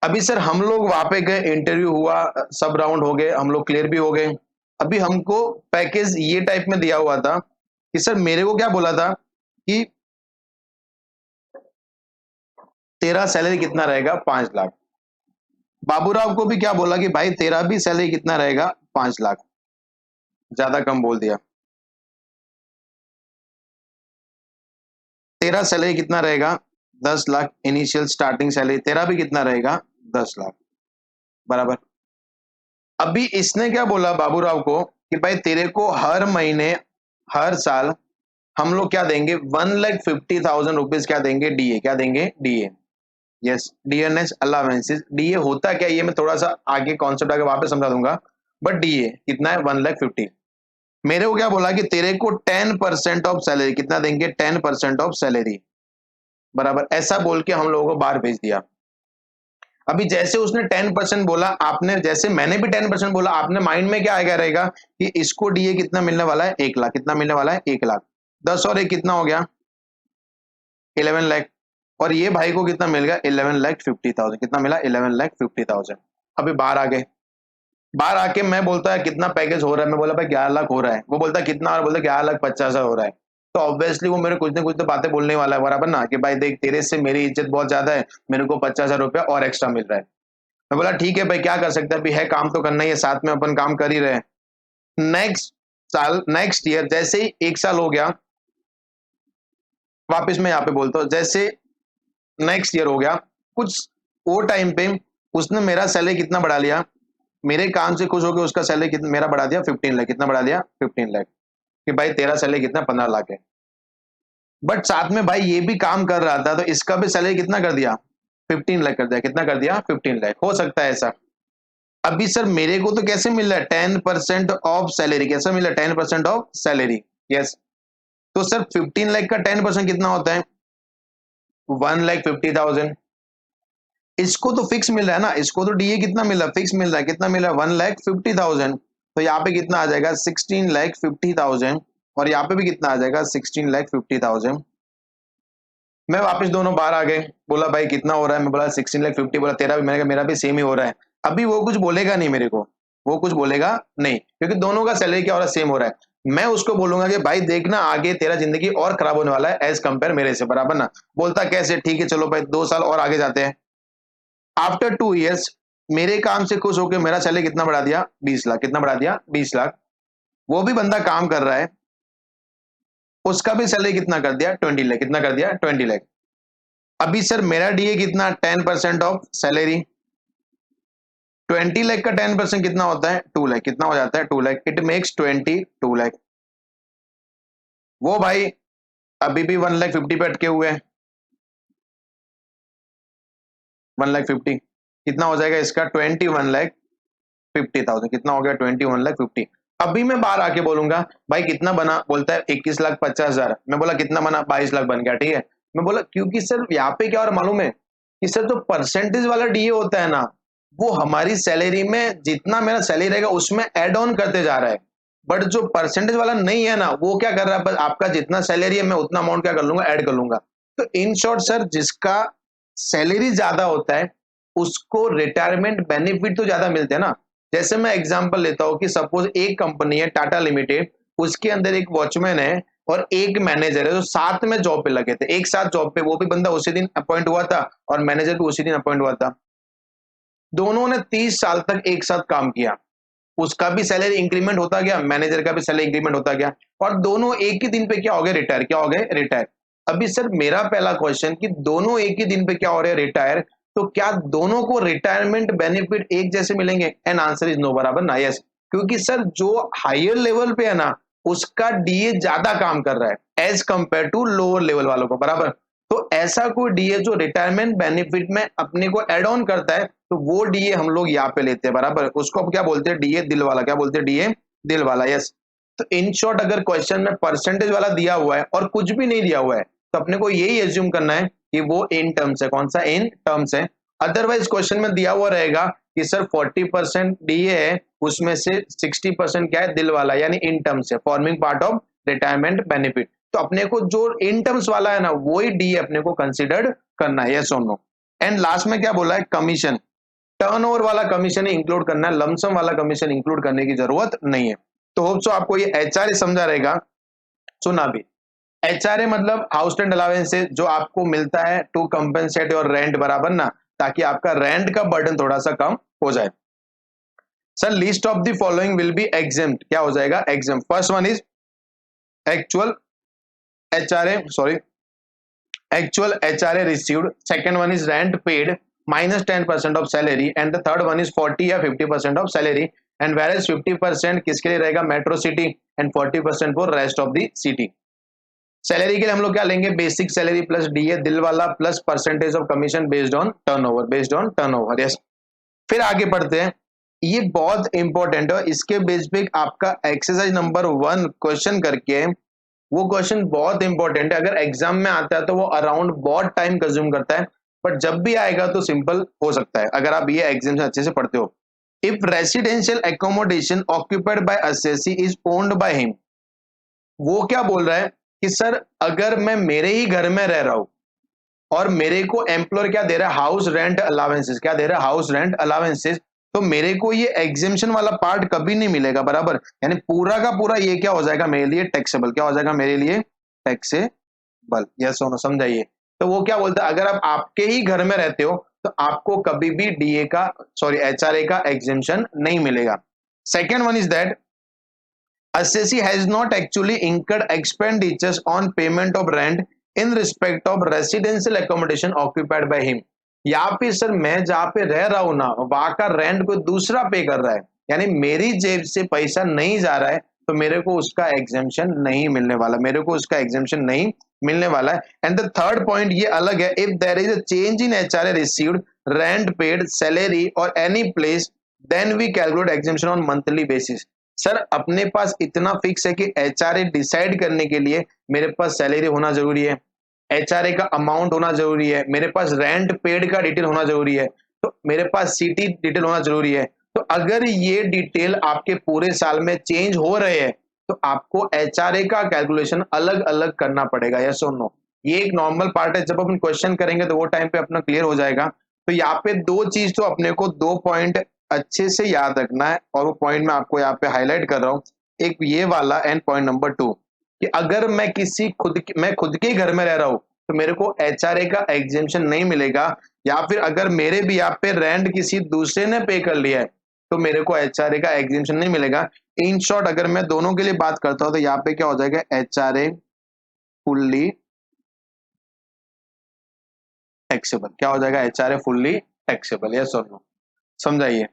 अभी सर हम लोग वहां पे गए, इंटरव्यू हुआ, सब राउंड हो गए, हम लोग क्लियर भी हो गए। अभी हमको पैकेज ये टाइप में दिया हुआ था कि सर मेरे को क्या बोला था कि तेरा सैलरी कितना रहेगा? 5 लाख। बाबूराव को भी क्या बोला कि भाई तेरा भी सैलरी कितना रहेगा? 5 लाख। ज्यादा कम बोल दिया। तेरा सैलरी कितना रहेगा? 10 लाख इनिशियल स्टार्टिंग सैलरी। तेरा भी कितना रहेगा? 10 लाख, बराबर। अभी इसने क्या बोला बाबूराव को कि भाई तेरे को हर महीने, हर साल हम लोग क्या देंगे? 1,50,000 रुपीज क्या देंगे? डीए। क्या देंगे? DA. Yes, DNS allowances. DA होता क्या, ये मैं थोड़ा सा आगे कॉन्सेप्ट आगे वापस समझा दूंगा। बट डीए कितना है? 1,50,000। मेरे को क्या बोला कि तेरे को 10% ऑफ सैलरी कितना देंगे? 10% ऑफ सैलरी, बराबर। ऐसा बोल के हम लोगों को बाहर भेज दिया। अभी जैसे उसने 10% बोला, आपने जैसे मैंने भी 10% बोला, आपने माइंड में क्या आएगा रहेगा कि इसको डीए कितना मिलने वाला है? 1 लाख। कितना मिलने वाला है? 1 लाख। 10 और 1 कितना हो गया? 11 लाख। और ये भाई को कितना मिल गया? 11,50,000। कितना मिला? 11,50,000। अभी बाहर आ गए। बाहर आके मैं बोलता है कितना पैकेज हो रहा है? मैं बोला भाई 11 लाख हो रहा है। वो बोलता है कितना? और बोलता है 11,50,000 हो रहा है। तो ऑब्वियसली वो मेरे कुछ ना कुछ तो बातें बोलने वाला है, बराबर ना, कि भाई देख तेरे से मेरी इज्जत बहुत ज्यादा है, मेरे को 50,000 रुपया और एक्स्ट्रा मिल रहा है। मैं बोला ठीक है भाई, क्या कर सकते हैं, अभी है काम तो करना ही है, साथ में अपन काम कर ही रहे हैं। नेक्स्ट साल, नेक्स्ट ईयर, जैसे ही 1 साल हो गया, वापस मैं यहाँ पे बोलता हूँ, जैसे नेक्स्ट ईयर हो गया, कुछ वो टाइम पे उसने मेरा सैलरी कितना बढ़ा लिया? मेरे काम से खुश होकर उसका सैलरी कितना मेरा बढ़ा दिया 15 लाख, कितना बढ़ा दिया 15 लाख, कि भाई तेरा सैलरी कितना 15 लाख है। बट साथ में भाई ये भी काम कर रहा था तो इसका भी सैलरी कितना कर दिया 15 लाख कर दिया, कितना कर दिया 15 लाख। हो सकता है ऐसा। अभी सर मेरे को तो कैसे मिल रहा है 10% ऑफ सैलरी, कैसा मिल रहा है 10% ऑफ सैलरी। यस, तो सर 15 लाख का 10% कितना होता है 1,50,000। इसको तो फिक्स मिल रहा है ना, इसको तो डीए कितना मिल रहा है फिक्स मिल रहा है, कितना मिल रहा है 1,50,000। तो यहाँ पे कितना आ जाएगा 16,50,000 और यहाँ पे भी कितना आ जाएगा 16,50,000। मैं वापस दोनों बाहर आ गए, बोला भाई कितना हो रहा है, मैं बोला 16,50,000, बोला तेरा भी, मैंने कहा मेरा भी सेम ही हो रहा है। अभी वो कुछ बोलेगा नहीं मेरे को, वो कुछ बोलेगा नहीं, क्योंकि दोनों का सैलरी क्या हो रहा है सेम हो रहा है। मैं उसको बोलूंगा कि भाई देखना आगे तेरा जिंदगी और खराब होने वाला है एज कंपेयर मेरे से, बराबर ना। बोलता कैसे, ठीक है चलो भाई 2 साल और आगे जाते हैं। आफ्टर 2 इयर्स मेरे काम से खुश होकर मेरा सैलरी कितना बढ़ा दिया 20 लाख, कितना बढ़ा दिया 20 लाख। वो भी बंदा काम कर रहा है, उसका भी सैलरी कितना कर दिया 20 लाख, कितना कर दिया 20 लाख। अभी सर मेरा डीए कितना 10% ऑफ सैलरी, 20 लाख का 10% कितना होता है 2 लाख, कितना हो जाता है 2 लाख, इट मेक्स 22 लाख। वो भाई अभी भी 1,50,000 पे अटके हुए हैं, 1,50,000 कितना हो जाएगा इसका 21,50,000, कितना हो गया 21,50,000। अभी मैं बाहर आके बोलूंगा भाई कितना बना, बोलता है 21,50,000, मैं बोला कितना बना 22 लाख बन गया, ठीक है। मैं बोला क्योंकि सर यहाँ पे क्या और मालूम है कि सर जो परसेंटेज वाला डीए होता है ना, वो हमारी सैलरी में जितना मेरा सैलरी रहेगा उसमें एड ऑन करते जा रहा है। बट जो परसेंटेज वाला नहीं है ना, वो क्या कर रहा है, बस आपका जितना सैलरी है मैं उतना अमाउंट क्या कर लूंगा ऐड कर लूंगा। तो इन शॉर्ट सर जिसका सैलरी ज्यादा होता है उसको रिटायरमेंट बेनिफिट तो ज्यादा मिलते हैं ना। जैसे मैं एग्जांपल लेता हूं कि सपोज एक कंपनी है टाटा लिमिटेड, उसके अंदर एक वॉचमैन है और एक मैनेजर है जो साथ में जॉब पे लगे थे, एक साथ जॉब पे, वो भी बंदा उसी दिन अपॉइंट हुआ था और मैनेजर भी उसी दिन अपॉइंट हुआ था। दोनों ने 30 साल तक एक साथ काम किया, उसका भी सैलरी इंक्रीमेंट होता गया, मैनेजर का भी सैलरी इंक्रीमेंट होता गया, और दोनों एक ही दिन पे क्या हो गए रिटायर, क्या हो गए रिटायर। अभी सर मेरा पहला क्वेश्चन कि दोनों एक ही दिन पे क्या हो रहे हैं रिटायर, तो क्या दोनों को रिटायरमेंट बेनिफिट एक जैसे मिलेंगे? एंड आंसर इज नो, बराबर ना, यस। क्योंकि सर जो हायर लेवल पे है ना उसका डीए ज्यादा काम कर रहा है as compare to lower level वालों को, बराबर। तो ऐसा कोई डीए जो रिटायरमेंट बेनिफिट में अपने को एड ऑन करता है तो वो डीए हम लोग यहाँ पे लेते हैं, बराबर। उसको अब क्या बोलते हैं डीए दिल वाला, क्या बोलते हैं डीए दिल वाला, यस। तो इन शॉर्ट अगर क्वेश्चन में परसेंटेज वाला दिया हुआ है और कुछ भी नहीं दिया हुआ है तो अपने को यही एज्यूम करना है कि वो इन टर्म्स है, कौन सा इन टर्म्स है। अदरवाइज क्वेश्चन में दिया हुआ रहेगा कि सर 40% डीए है, उसमें से 60% क्या है दिल वाला, यानी इन टर्म्स है, forming part of retirement benefit. तो अपने को जो इन टर्म्स वाला है ना वही डीए अपने को कंसिडर करना है, यस और नो। एंड लास्ट में क्या बोला है कमीशन, टर्नओवर वाला कमीशन ही इंक्लूड करना है, लमसम वाला कमीशन इंक्लूड करने की जरूरत नहीं है। तो होप सो आपको ये एचआरए समझा रहेगा। सुना भी, एचआरए मतलब हाउस रेंट अलाउंस जो आपको मिलता है टू कंपेंसेट योर रेंट, बराबर ना, ताकि आपका रेंट का बर्डन थोड़ा सा कम हो जाए। Sir list of the following will be exempt, क्या हो जाएगा exempt. First one is actual HRA, sorry actual HRA received, second one is rent paid minus 10% of salary, and the third one is 40 या 50% of salary, and whereas 50% किसके लिए रहेगा metro city and 40% for rest of the city. Salary के लिए हम लोग क्या लेंगे बेसिक सैलरी प्लस डीए दिल वाला plus percentage of commission based on turnover, based on turnover, yes. फिर आगे बढ़ते हैं, ये बहुत इंपॉर्टेंट है, इसके बेस पे आपका एक्सरसाइज नंबर 1 क्वेश्चन करके, वो क्वेश्चन बहुत इंपॉर्टेंट है। अगर एग्जाम में आता है तो वो अराउंड बहुत टाइम कंज्यूम करता है, बट जब भी आएगा तो सिंपल हो सकता है अगर आप ये एग्जाम से अच्छे से पढ़ते हो। If residential accommodation occupied by assessee is owned by him, वो क्या बोल रहा है कि सर अगर मैं मेरे ही घर में रह रहा हूं और मेरे को एम्प्लॉयर क्या दे रहा है हाउस रेंट अलावेंसेस, क्या दे रहा है हाउस रेंट अलावेंसेस, तो मेरे को ये एग्जेम्पशन वाला पार्ट कभी नहीं मिलेगा, बराबर। यानी पूरा का पूरा ये क्या हो जाएगा मेरे लिए टैक्सेबल, क्या हो जाएगा मेरे लिए टैक्सेबल, यस और नो, समझाइए। तो वो क्या बोलता है अगर आप आपके ही घर में रहते हो तो आपको कभी भी डीए का, सॉरी एचआरए का एग्जेम्पशन नहीं मिलेगा। Second one is that assessee has not actually incurred expenditures on payment of rent in respect of residential accommodation occupied by him। या फिर सर मैं जहाँ पे रह रहा हूँ ना वहां का रेंट कोई दूसरा पे कर रहा है, यानी मेरी जेब से पैसा नहीं जा रहा है, तो मेरे को उसका एग्जेम्पशन नहीं मिलने वाला, मेरे को उसका एग्जेम्पशन नहीं मिलने वाला है। एंड द थर्ड पॉइंट ये अलग है, if there is a change in HRA received, rent paid, salary और any place, then we calculate exemption on monthly basis. Sir अपने पास इतना फिक्स है कि एचआरए डिसाइड करने के लिए मेरे पास सैलरी होना जरूरी है, एचआरए का अमाउंट होना जरूरी है, मेरे पास रेंट पेड का डिटेल होना जरूरी है, तो मेरे पास सिटी डिटेल होना जरूरी है। तो अगर ये डिटेल आपके पूरे साल में चेंज हो रहे हैं तो आपको एचआरए का कैलकुलेशन अलग अलग करना पड़ेगा, यस और नो। ये एक नॉर्मल पार्ट है, जब अपन क्वेश्चन करेंगे तो वो टाइम पे अपना क्लियर हो जाएगा। तो यहाँ पे दो चीज तो अपने को, दो पॉइंट अच्छे से याद रखना है, और वो पॉइंट मैं आपको यहाँ पे हाईलाइट कर रहा हूँ। एक ये वाला, एंड पॉइंट नंबर 2 कि अगर मैं मैं खुद के घर में रह रहा हूं तो मेरे को एचआरए का एग्जेम्पशन नहीं मिलेगा, या फिर अगर मेरे भी यहाँ पे रेंट किसी दूसरे ने पे कर लिया है तो मेरे को एचआरए का एग्जेम्पशन नहीं मिलेगा। इन शॉर्ट अगर मैं दोनों के लिए बात करता हूं तो यहाँ पे क्या हो जाएगा, एचआरए फुल्ली टैक्सेबल। क्या हो जाएगा, एचआरए फुल्ली टैक्सेबल, यस और नो, समझाइए।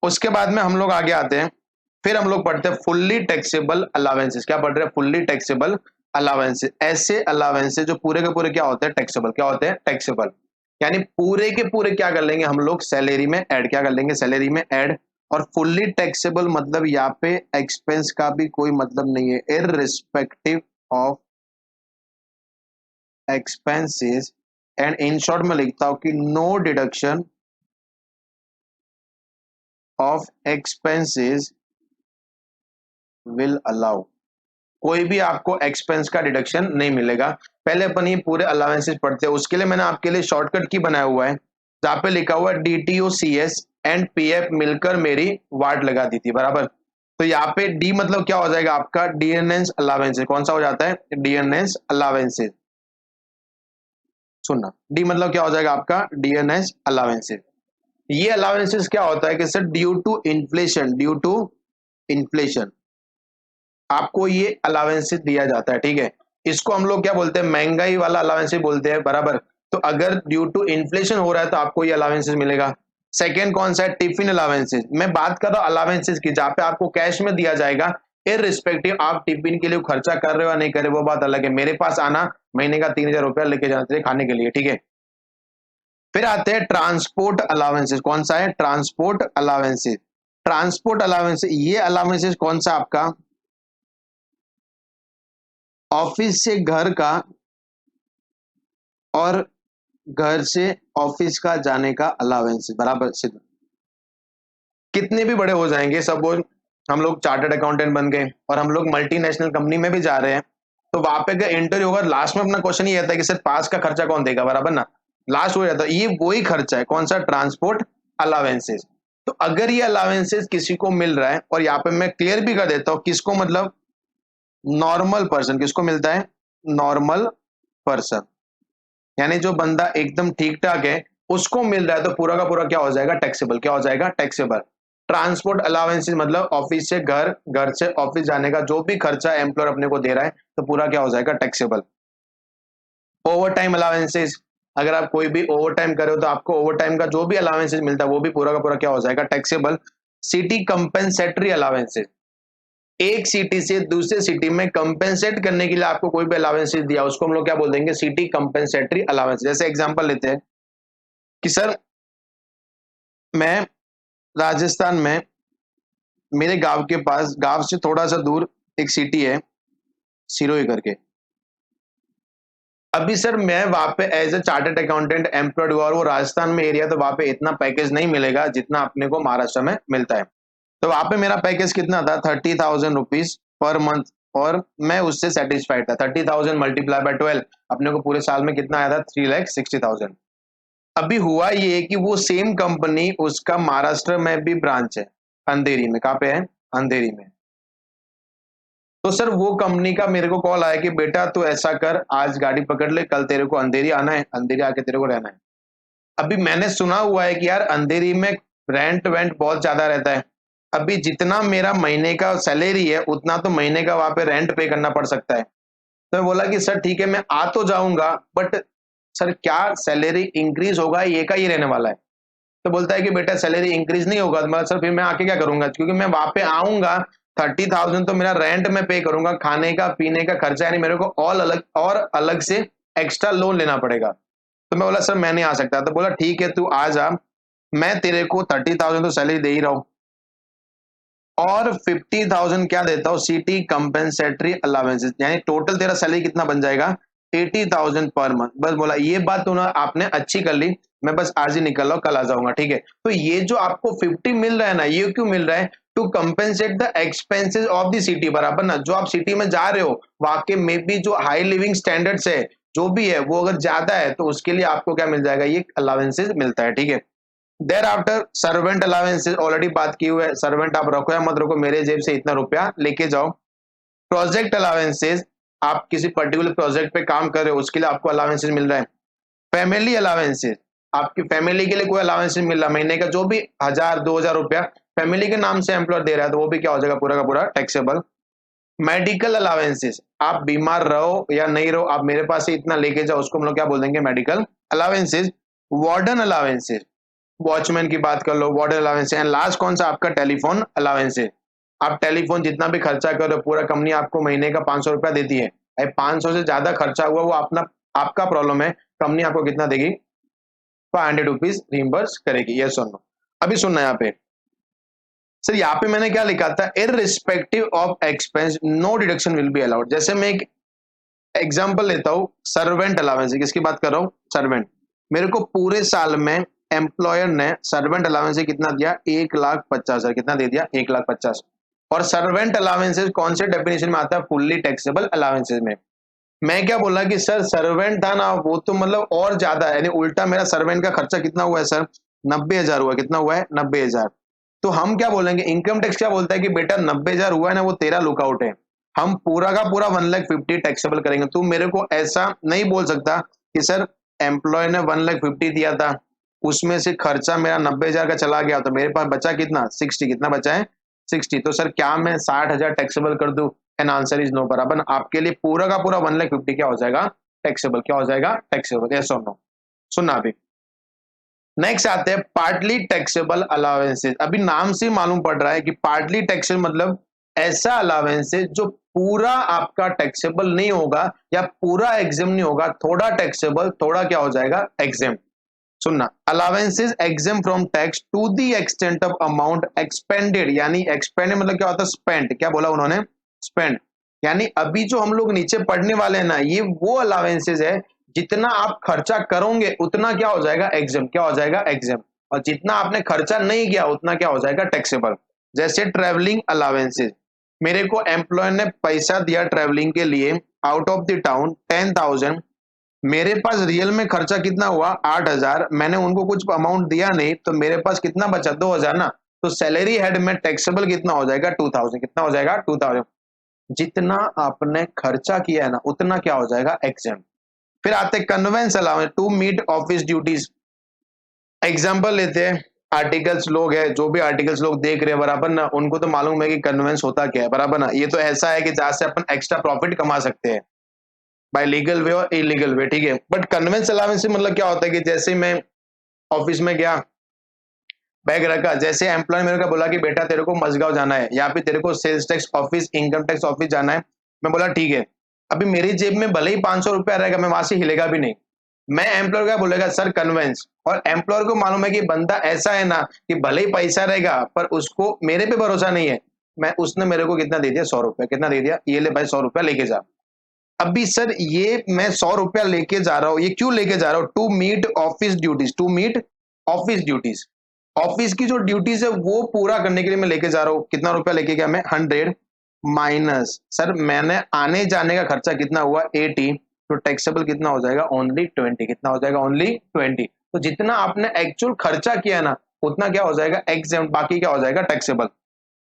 उसके बाद में हम लोग आगे आते हैं, फिर हम लोग पढ़ते हैं फुल्ली टैक्सेबल अलावेंसेस। क्या पढ़ रहे हैं, फुल्ली टैक्सेबल अलावेंसेस। ऐसे अलावेंसेस जो पूरे के पूरे क्या होते हैं, टैक्सेबल। क्या होते हैं, टैक्सेबल। यानी पूरे के पूरे क्या कर लेंगे हम लोग, सैलरी में ऐड। क्या कर लेंगे, सैलरी में ऐड। और फुल्ली टैक्सेबल मतलब यहाँ पे एक्सपेंस का भी कोई मतलब नहीं है, irrespective of expenses. And in short में लिखता हूं कि no deduction of expenses will allow. कोई भी आपको एक्सपेंस का डिडक्शन नहीं मिलेगा। पहले अपन ये पूरे अलाउंसेस पढ़ते हैं, उसके लिए मैंने आपके लिए शॉर्टकट की बनाया हुआ है, जहां पे लिखा हुआ है डीटीओ सीएस एंड पीएफ मिलकर मेरी वाट लगा दी थी, बराबर। तो यहाँ पे डी मतलब क्या हो जाएगा आपका, डीएनएस अलावेंसेस। कौन सा हो जाता है, डीएनएस अलावेंसेस। सुनना, डी मतलब क्या हो जाएगा आपका, डीएनएस अलावेंसेस। ये अलावेंसेस क्या होता है कि sir due to inflation, due to inflation आपको ये अलावेंसेस दिया जाता है, ठीक है। इसको हम लोग क्या बोलते हैं, महंगाई वाला अलावेंसेस बोलते हैं, बराबर। तो अगर ड्यू टू इन्फ्लेशन हो रहा है तो आपको ये अलावेंसेस मिलेगा। सेकंड कौन सा है, टिफिन अलावेंसेस। मैं बात कर रहा हूँ अलावेंसेस की, जहां पे आपको कैश में दिया जाएगा, इररिस्पेक्टिव आप टिफिन के लिए खर्चा कर रहे हो या नहीं कर रहे, वो बात अलग है। मेरे पास आना महीने का 3,000 रुपया लेके जाना चाहिए खाने के लिए, ठीक है। फिर आते हैं ट्रांसपोर्ट अलावेंसेस। कौन सा है, ट्रांसपोर्ट अलावेंसेस। ट्रांसपोर्ट अलावेंसेस, ये अलावेंसेस कौन सा आपका, ऑफिस से घर का और घर से ऑफिस का जाने का अलावेंस, बराबर सिद्ध। कितने भी बड़े हो जाएंगे, सपोज हम लोग चार्टर्ड अकाउंटेंट बन गए और हम लोग मल्टीनेशनल कंपनी में भी जा रहे हैं, तो वहां पे अगर इंटरव्यू होगा, लास्ट में अपना क्वेश्चन ये आता है कि सर पास का खर्चा कौन देगा, बराबर ना। लास्ट हो जाता है, ये वही खर्चा है, कौन सा, ट्रांसपोर्ट अलावेंसेस। तो अगर ये अलावेंसेस किसी को मिल रहा है, और यहाँ पे मैं क्लियर भी कर देता हूँ किसको, मतलब नॉर्मल पर्सन। किसको मिलता है, नॉर्मल पर्सन, यानी जो बंदा एकदम ठीक ठाक है उसको मिल रहा है, तो पूरा का पूरा क्या हो जाएगा, टैक्सेबल। क्या हो जाएगा, टैक्सेबल। ट्रांसपोर्ट अलावेंसेस मतलब ऑफिस से घर, घर से ऑफिस जाने का जो भी खर्चा एम्प्लॉयर अपने को दे रहा है, तो पूरा क्या हो जाएगा, टैक्सेबल। ओवर टाइम अलावेंसेस, अगर आप कोई भी ओवर टाइम करे हो तो आपको ओवर टाइम का जो भी अलावेंसेस मिलता है वो भी पूरा का पूरा क्या हो जाएगा, टैक्सेबल। सिटी कंपेंसेटरी अलावेंसेस, एक सिटी से दूसरे सिटी में कंपेंसेट करने के लिए आपको कोई भी अलावेंसेस दिया, उसको हम लोग क्या बोल देंगे, सिटी कंपेंसेटरी अलावेंस। जैसे एग्जांपल लेते हैं कि सर मैं राजस्थान में, मेरे गांव के पास, गांव से थोड़ा सा दूर एक सिटी है सिरोही करके। अभी सर मैं वहां पे as a chartered accountant employed हुआ, और वो राजस्थान में एरिया, तो वहां पे इतना पैकेज नहीं मिलेगा जितना अपने को महाराष्ट्र में मिलता है। तो वहां पे मेरा पैकेज कितना था, 30,000 रुपीज पर मंथ, और मैं उससे सेटिस्फाइड था। 30,000 मल्टीप्लाई बाय 12 अपने को पूरे साल में कितना आया था, 3,60,000। अभी हुआ ये कि वो सेम कंपनी, उसका महाराष्ट्र में भी ब्रांच है, अंधेरी में। कहाँ पे है, अंधेरी में। तो सर वो कंपनी का मेरे को कॉल आया कि बेटा तू ऐसा कर, आज गाड़ी पकड़ ले, कल तेरे को अंधेरी आना है, अंधेरी आके तेरे को रहना है। अभी मैंने सुना हुआ है कि यार अंधेरी में रेंट वेंट बहुत ज्यादा रहता है। अभी जितना मेरा महीने का सैलरी है उतना तो महीने का वहां पे रेंट पे करना पड़ सकता है। तो मैं बोला कि सर ठीक है मैं आ तो जाऊंगा, बट सर क्या सैलरी इंक्रीज होगा, ये का ये रहने वाला है। तो बोलता है कि बेटा सैलरी इंक्रीज नहीं होगा, तो मतलब सर फिर मैं आके क्या करूंगा, क्योंकि मैं वहां पे आऊंगा 30,000 तो मेरा रेंट में पे करूंगा, खाने का पीने का खर्चा, यानी मेरे को अलग से एक्स्ट्रा लोन लेना पड़ेगा। तो मैं बोला सर मैं नहीं आ सकता। तो बोला ठीक है तू आ जा, मैं तेरे को 30,000 तो सैलरी दे ही रहा हूँ, और 50,000 क्या देता हूँ, सिटी कंपेंसेटरी अलावेंसेस, यानी टोटल तेरा सैलरी कितना बन जाएगा, 80,000 पर मंथ। बस बोला ये बात तो ना आपने अच्छी कर ली, मैं बस आज ही निकल रहा हूँ, कल आ जाऊंगा, ठीक है। तो ये जो आपको 50 मिल रहा है ना, ये क्यों मिल रहा है, to compensate the expenses of the city, बराबर ना। जो आप सिटी में जा रहे हो वाकई में भी जो हाई लिविंग स्टैंडर्ड्स है जो भी है वो अगर ज्यादा है तो उसके लिए आपको क्या मिल जाएगा, ये अलावेंसेस मिलता है, ठीक है। There after servant allowances already बात की हुई है, सर्वेंट आप रखो या मत रखो, मेरे जेब से इतना रुपया लेके जाओ। प्रोजेक्ट अलावेंसेज, आप किसी पर्टिकुलर प्रोजेक्ट पे काम कर रहे हो उसके लिए आपको अलावेंसेज मिल रहा है। फैमिली अलावेंसेज, आपकी फैमिली के लिए कोई अलावेंसेज मिल रहा है, महीने का जो भी 1,000 2,000 रुपया फैमिली के नाम से एम्प्लॉयर दे रहा है तो वो भी क्या हो जाएगा, पूरा का पूरा टैक्सेबल। मेडिकल अलावेंसेज, आप बीमार रहो या नहीं रहो, आप मेरे पास से इतना लेके जाओ, उसको हम लोग क्या बोल देंगे, medical allowances. Warden allowances, watchman की बात कर लो, वार्डन अलावेंस। एंड लास्ट कौन सा, आपका टेलीफोन अलावेंस है। आप टेलीफोन जितना भी खर्चा करो, पूरा कंपनी आपको महीने का 500 रुपया देती है। 500 से ज्यादा खर्चा हुआ वो अपना आपका प्रॉब्लम है, कंपनी आपको कितना देगी, 500 रुपीज रिम्बर्स करेगी, यस और नो। अभी सुनना यहाँ पे, सर यहाँ पे मैंने क्या लिखा था, irrespective of expense no deduction will be allowed. जैसे मैं एक एग्जाम्पल लेता हूँ, सर्वेंट अलावेंस, किसकी बात कर रहा हूँ, सर्वेंट। मेरे को पूरे साल में एम्प्लॉयर ने सर्वेंट अलावेंस कितना दिया, 1,50,000, कितना दे दिया, 1,50,000। और सर्वेंट अलावेंसेज कौन से डेफिनेशन में आता है, फुल्ली टैक्सेबल अलावेंसेज में। मैं क्या बोला कि सर सर्वेंट था ना वो तो मतलब और ज्यादा है, यानी उल्टा मेरा सर्वेंट का खर्चा कितना हुआ है सर, 90,000 हुआ, कितना हुआ है, 90,000। तो हम क्या बोलेंगे, इनकम टैक्स क्या बोलता है कि बेटा 90,000 हुआ है ना वो तेरा लुकआउट है, हम पूरा का पूरा 1,50,000 टैक्सेबल करेंगे। तू मेरे को ऐसा नहीं बोल सकता कि सर एम्प्लॉय ने 1,50,000 दिया था, उसमें से खर्चा मेरा 90,000 का चला गया तो मेरे पास बचा कितना, 60, कितना बचा है, 60। तो सर क्या मैं 60,000 टैक्सेबल कर दूं, एन आंसर इज नो, बराबर ना। आपके लिए पूरा का पूरा 1,50,000 क्या हो जाएगा, टैक्सेबल, क्या हो जाएगा, टैक्सेबल, यस और नो। सुनना अभी, नेक्स्ट आते हैं पार्टली टैक्सेबल अलावेंसेज। अभी नाम से मालूम पड़ रहा है कि पार्टली टैक्सेबल मतलब ऐसा अलावेंस है जो पूरा आपका टैक्सेबल नहीं होगा या पूरा एग्जाम नहीं होगा, थोड़ा टैक्सेबल, थोड़ा क्या हो जाएगा, एग्जाम। सुनना, allowances exam from tax to the extent of amount expended, यानी एक्सपेंडेड मतलब क्या होता है, स्पेंड, क्या बोला उन्होंने, स्पेंड। यानी अभी जो हम लोग नीचे पढ़ने वाले हैं ना, ये वो अलावेंसेज है जितना आप खर्चा करोगे उतना क्या हो जाएगा, एग्जाम, क्या हो जाएगा, एग्जाम। और जितना आपने खर्चा नहीं किया उतना क्या हो जाएगा, टैक्सेबल। जैसे ट्रेवलिंग अलावेंसेज, मेरे को एम्प्लॉयर ने पैसा दिया ट्रेवलिंग के लिए आउट ऑफ द टाउन 10,000, मेरे पास रियल में खर्चा कितना हुआ, 8,000, मैंने उनको कुछ अमाउंट दिया नहीं तो मेरे पास कितना बचा, 2,000 ना। तो सैलरी हेड में टैक्सेबल कितना हो जाएगा, 2,000, कितना हो जाएगा, 2,000। जितना आपने खर्चा किया है ना उतना क्या हो जाएगा, एग्जाम। फिर आते conveyance allowance to meet office duties. Example लेते हैं, आर्टिकल्स लोग है, जो भी आर्टिकल्स लोग देख रहे हैं बराबर ना, उनको तो मालूम है कि कन्वेंस होता क्या है, बराबर ना। ये तो ऐसा है कि जहां से अपन एक्स्ट्रा प्रॉफिट कमा सकते हैं बाय लीगल वे और इलीगल वे, ठीक है। बट कन्वेंस अलाउंस मतलब क्या होता है कि जैसे मैं ऑफिस में गया, बैग रखा, जैसे एम्प्लॉय मेरे को बोला कि बेटा तेरे को मजगांव जाना है या फिर तेरे को sales tax office, income tax office जाना है, मैं बोला ठीक है। अभी मेरी जेब में भले ही 500 रुपया रहेगा, मैं वहां से हिलेगा भी नहीं। मैं एम्प्लॉयर का बोलेगा सर कन्वेंस, और एम्प्लॉयर को मालूम है कि बंदा ऐसा है ना कि भले ही पैसा रहेगा पर उसको मेरे पे भरोसा नहीं है, मैं उसने मेरे को कितना दे दिया, 100 रुपया, कितना दे दिया, ये ले भाई 100 रुपया लेके जा। अभी सर ये मैं 100 रुपया लेके जा रहा हूँ, ये क्यों लेके जा रहा हूँ, to meet office duties, to meet office duties. Office की जो ड्यूटीज है वो पूरा करने के लिए मैं लेके जा रहा हूँ। कितना रुपया लेके गया मैं, 100 माइनस, सर मैंने आने जाने का खर्चा कितना हुआ, 80, तो टैक्सेबल कितना हो जाएगा, ओनली 20, कितना हो जाएगा, ओनली 20। तो जितना आपने एक्चुअल खर्चा किया ना उतना क्या हो जाएगा, एग्जाम, बाकी क्या हो जाएगा, टैक्सेबल।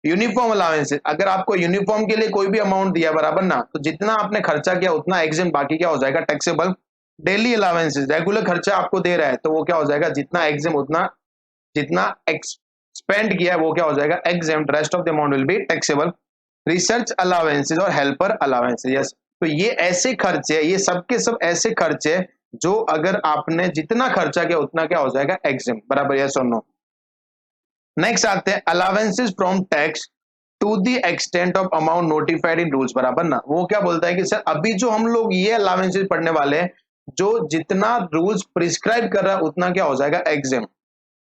यूनिफॉर्म अलावेंसेज, अगर आपको यूनिफॉर्म के लिए कोई भी अमाउंट दिया बराबर ना, तो जितना आपने खर्चा किया उतना एग्जाम, बाकी क्या हो जाएगा, टैक्सेबल। डेली अलावेंसेज, रेगुलर खर्चा आपको दे रहा है तो वो क्या हो जाएगा, जितना एग्जाम उतना, जितना एक्सपेंड किया है वो क्या हो जाएगा, exam, rest of the amount will be taxable. Research allowances और हेल्पर अलावेंसेज, यस। तो ये ऐसे खर्चे, ये सब के सब ऐसे खर्चे जो अगर आपने जितना खर्चा किया उतना क्या हो जाएगा एग्जिम, बराबर, यस और नो। नेक्स्ट आते हैं allowances from tax to the extent of amount notified in rules, बराबर ना। वो क्या बोलता है कि सर अभी जो हम लोग ये अलावेंसेस पढ़ने वाले हैं, जो जितना रूल्स प्रिस्क्राइब कर रहा है उतना क्या हो जाएगा exam.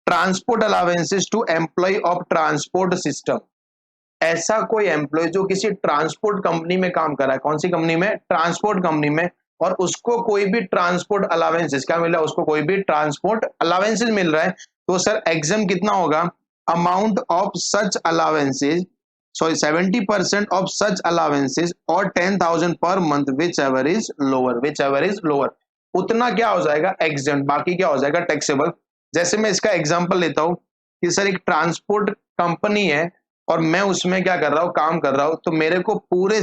Transport allowances to employee of transport system, ऐसा कोई एम्प्लॉय जो किसी ट्रांसपोर्ट कंपनी में काम कर रहा है, कौन सी कंपनी में, ट्रांसपोर्ट कंपनी में, और उसको कोई भी ट्रांसपोर्ट अलावेंसेस क्या मिल रहा है, उसको कोई भी ट्रांसपोर्ट अलावेंसेस मिल रहा है, तो सर एग्जाम कितना होगा, amount of such allowances, sorry 70% of such allowances और 10,000 per month which ever is lower, which ever is lower, उतना क्या हो जाएगा एग्जाम, बाकी क्या हो जाएगा टैक्सेबल। जैसे मैं इसका एग्जांपल लेता हूं कि सर एक ट्रांसपोर्ट कंपनी है और मैं उसमें क्या कर रहा हूं, काम कर रहा हूं, तो मेरे को पूरे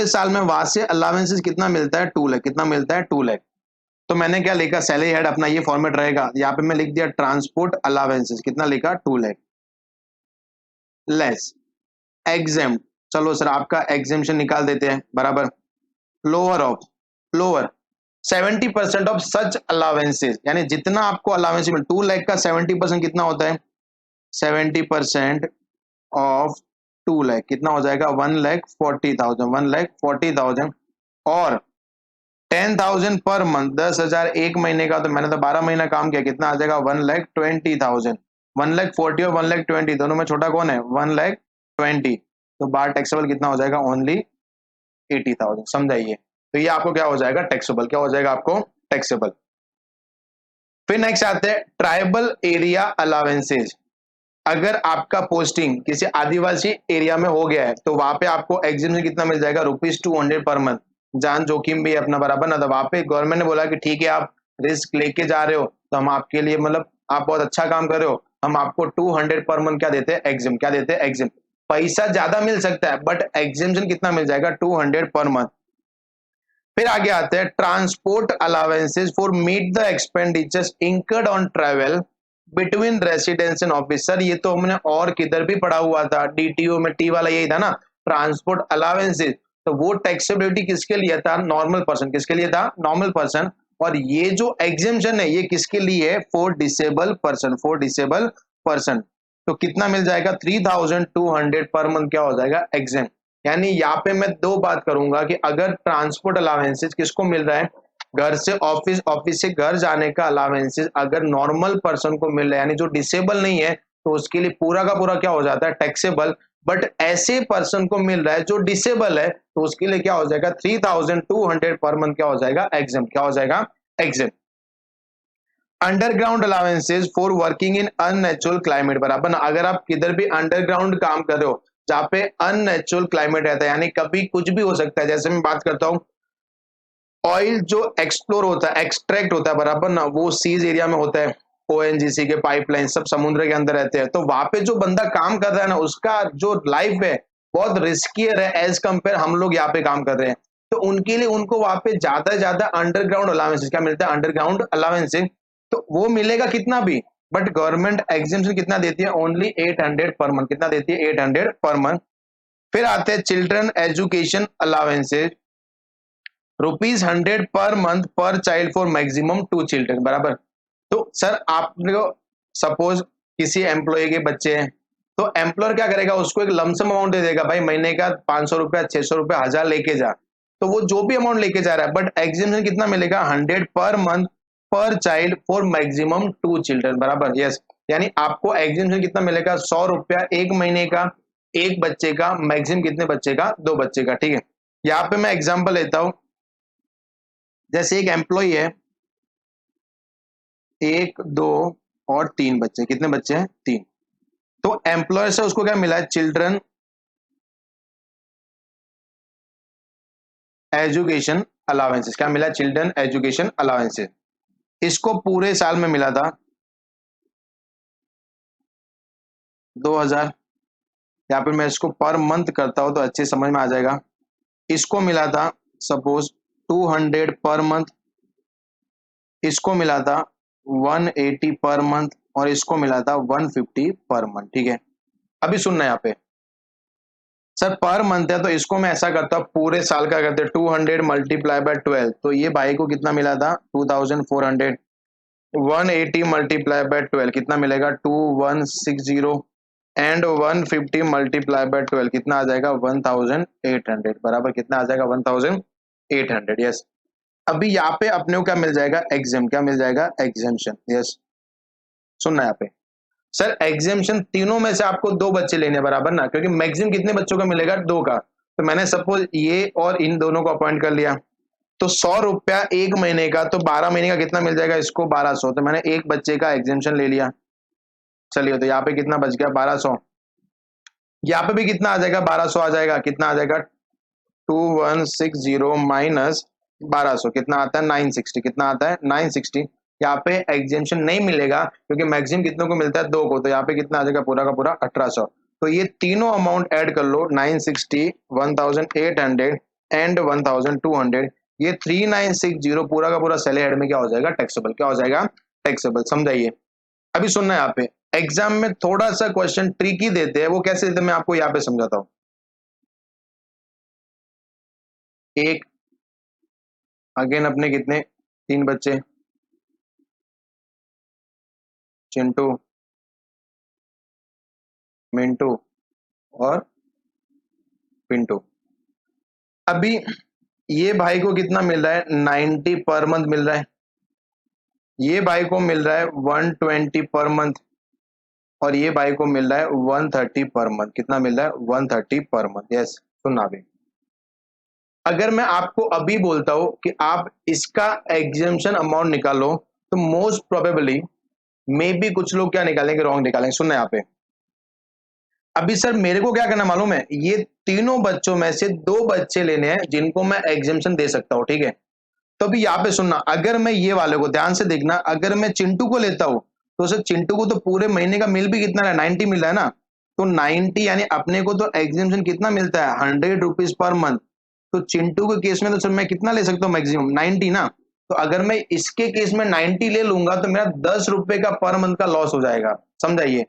साल में वहां से अलावेंसेस कितना मिलता है, 2 लाख, कितना मिलता है 2 लाख। तो मैंने क्या लिखा, सैलरी हेड अपना ये फॉर्मेट रहेगा, यहाँ पे मैं लिख दिया ट्रांसपोर्ट अलावेंसेस, कितना लिखा 2 लाख लेस एग्जाम। चलो सर आपका एग्जामेशन निकाल देते हैं, बराबर, lower of, lower 70% of such allowances, यानी जितना आपको अलावेंस मिल, 2 लाख का 70% कितना होता है, 70% ऑफ 2 लाख कितना हो जाएगा, 1,40,000, 1,40,000, और 10,000 पर मंथ, 10,000 एक महीने का, तो मैंने तो 12 महीना काम किया, कितना आ जाएगा 1,20,000, 1,40 और 1,20 दोनों में छोटा कौन है, 1,20, तो बार टैक्सेबल कितना हो जाएगा, ओनली 80,000, समझाइए। तो ये आपको क्या हो जाएगा टैक्सेबल, क्या हो जाएगा आपको टैक्सेबल। फिर नेक्स्ट आते हैं ट्राइबल एरिया अलावेंसेज, अगर आपका पोस्टिंग किसी आदिवासी एरिया में हो गया है तो वहां पे आपको एग्जाम कितना मिल जाएगा, ₹200 पर मंथ, जान जोखिम भी अपना, बराबर ना। तो वहां पे गवर्नमेंट ने बोला कि ठीक है आप रिस्क लेके जा रहे हो तो हम आपके लिए, मतलब आप बहुत अच्छा काम कर रहे हो, हम आपको 200 पर मंथ क्या देते हैं एग्जाम, क्या देते हैं एग्जाम। पैसा ज्यादा मिल सकता है बट एग्जामेशन कितना मिल जाएगा 200 पर मंथ। फिर आगे आते हैं transport allowances for meet the expenditures incurred on travel between residence and office, sir ये तो हमने और किधर भी पढ़ा हुआ था, डीटीओ में टी वाला यही था ना, ट्रांसपोर्ट अलावेंसेज। तो वो टैक्सेबिलिटी किसके लिए था, नॉर्मल पर्सन, किसके लिए था, नॉर्मल पर्सन। और ये जो एग्जेम्पशन है ये किसके लिए है, for disable person, for disable person. तो कितना मिल जाएगा 3,200 पर मंथ क्या हो जाएगा एग्जाम। यानी यहाँ पे मैं दो बात करूंगा कि अगर ट्रांसपोर्ट अलावेंसेज किसको मिल रहा है, घर से ऑफिस, ऑफिस से घर जाने का अलावेंसेज अगर नॉर्मल पर्सन को मिल रहा है यानी जो डिसेबल नहीं है, तो उसके लिए पूरा का पूरा क्या हो जाता है टैक्सेबल। बट ऐसे पर्सन को मिल रहा है जो डिसेबल है, तो उसके लिए क्या हो जाएगा 3,200 पर मंथ क्या हो जाएगा एग्जाम, क्या हो जाएगा exam. Underground allowances for working in unnatural climate, बराबर ना। अगर आप किधर भी अंडरग्राउंड काम कर रहे हो जहाँ पे अननेचुरल क्लाइमेट रहता है, यानी कभी कुछ भी हो सकता है, जैसे मैं बात करता हूँ ऑयल जो एक्सप्लोर होता है, एक्सट्रैक्ट होता है, बराबर ना, वो सीज एरिया में होता है, ओएनजीसी के पाइपलाइन सब समुद्र के अंदर रहते हैं, तो वहां पे जो बंदा काम कर रहा है ना उसका जो लाइफ है बहुत रिस्कियर है एज कंपेयर हम लोग यहाँ पे काम कर रहे हैं। तो उनके लिए उनको वहां पे ज्यादा से ज्यादा अंडरग्राउंड अलावेंसेज क्या मिलता है, अंडरग्राउंड अलावेंसेज। तो वो मिलेगा कितना भी, बट गवर्नमेंट एग्जामेशन कितना देती है, ओनली 800 पर मंथ, कितना देती है 800 पर मंथ। फिर आते हैं children education allowances, ₹100 per month पर चाइल्ड फॉर मैक्सिमम 2 चिल्ड्रन, बराबर। तो सर आपने को सपोज किसी एम्प्लॉय के बच्चे हैं, तो एम्प्लॉयर क्या करेगा, उसको एक लमसम अमाउंट दे देगा, भाई महीने का 500 रुपया, 600 रुपया, 1000 लेके जा। तो वो जो भी अमाउंट लेके जा रहा है, बट एग्जामेशन कितना मिलेगा 100 पर मंथ पर चाइल्ड फॉर मैक्सिमम 2 चिल्ड्रन, बराबर, यस। यानी आपको एग्जामेशन कितना मिलेगा 100 रुपया एक महीने का, एक बच्चे का, मैक्सिमम कितने बच्चे का, 2 बच्चे का, ठीक है। यहाँ पे मैं एग्जाम्पल लेता हूँ, जैसे एक एम्प्लॉय है, 1, 2 और 3 बच्चे, कितने बच्चे हैं 3। तो एम्प्लॉयर से उसको क्या मिला है, चिल्ड्रन एजुकेशन अलावेंसेस, क्या मिला, चिल्ड्रन एजुकेशन अलावेंसेस। इसको पूरे साल में मिला था 2,000। या फिर मैं इसको पर मंथ करता हूं तो अच्छे समझ में आ जाएगा। इसको मिला था सपोज 200 पर मंथ, इसको मिला था 180 पर मंथ, और इसको मिला था 150 पर मंथ, ठीक है। अभी सुनना यहाँ पे, सर पर मंथ है तो इसको मैं ऐसा करता हूँ, पूरे साल का करते 200 मल्टीप्लाई बाय 12, तो ये भाई को कितना मिला था 2400। 180 मल्टीप्लाई बाय 12 कितना मिलेगा 2160, एंड 150 मल्टीप्लाई बाय 12 कितना आ जाएगा 1800, बराबर कितना आ जाएगा 1800। यस, अभी यहाँ पे अपने को क्या मिल जाएगा एग्जाम, क्या मिल जाएगा एग्जामेशन। यस, सुनना यहाँ पे सर, एग्जामेशन तीनों में से आपको दो बच्चे लेने हैं, बराबर ना, क्योंकि मैक्सिमम कितने बच्चों का मिलेगा, दो का। तो मैंने सपोज ये और इन दोनों को अपॉइंट कर लिया, तो 100 रुपया एक महीने का, तो 12 महीने का कितना मिल जाएगा इसको 1200, तो मैंने एक बच्चे का एग्जामेशन ले लिया। चलिए, तो यहाँ पे कितना बच गया 1200, यहाँ पे भी कितना आ जाएगा 1200 आ जाएगा, कितना आ जाएगा 2160 माइनस 1200 कितना आता है 960, कितना आता है 960। यहाँ पे एग्जामेशन नहीं मिलेगा क्योंकि मैक्सिमम कितनों को मिलता है, दो को, तो यहाँ पे कितना आ जाएगा पूरा का पूरा 1800। तो ये तीनों अमाउंट ऐड कर लो, 960, 1800 एंड 1200, ये 3960 पूरा का पूरा सेल हेड में क्या हो जाएगा टैक्सेबल, क्या हो जाएगा टैक्सेबल। समझाइए। अभी सुनना है यहाँ पे, एग्जाम में थोड़ा सा क्वेश्चन ट्रिकी देते हैं, वो कैसे देते हैं मैं आपको यहाँ पे समझाता हूँ। एक, अगेन अपने कितने तीन बच्चे, चिंटू, मिंटू और पिंटू। अभी ये भाई को कितना मिल रहा है 90 पर मंथ मिल रहा है, ये भाई को मिल रहा है 120 पर मंथ, और ये भाई को मिल रहा है 130 पर मंथ। कितना मिल रहा है 130 पर मंथ। यस, सुनना भी, अगर मैं आपको अभी बोलता हूं कि आप इसका एग्जामेशन अमाउंट निकालो, तो मोस्ट प्रोबेबली मे बी कुछ लोग क्या निकालेंगे, रॉन्ग निकालेंगे। सुनना यहाँ पे, अभी सर मेरे को क्या करना मालूम है, ये तीनों बच्चों में से दो बच्चे लेने हैं जिनको मैं एग्जामेशन दे सकता हूं, ठीक है। तो अभी यहाँ पे सुनना, अगर मैं ये वाले को ध्यान से देखना, अगर मैं चिंटू को लेता हूं, तो सर चिंटू को तो पूरे महीने का मिल भी कितना है 90 मिल रहा है ना, तो 90 यानी अपने को तो एग्जामेशन कितना मिलता है 100 रुपीज पर मंथ। तो चिंटू के केस में तो सर मैं कितना ले सकता हूँ मैक्सिमम 90 ना, तो अगर मैं इसके केस में 90 ले लूंगा तो मेरा 10 रुपए का पर मंथ का लॉस हो जाएगा। समझाइए,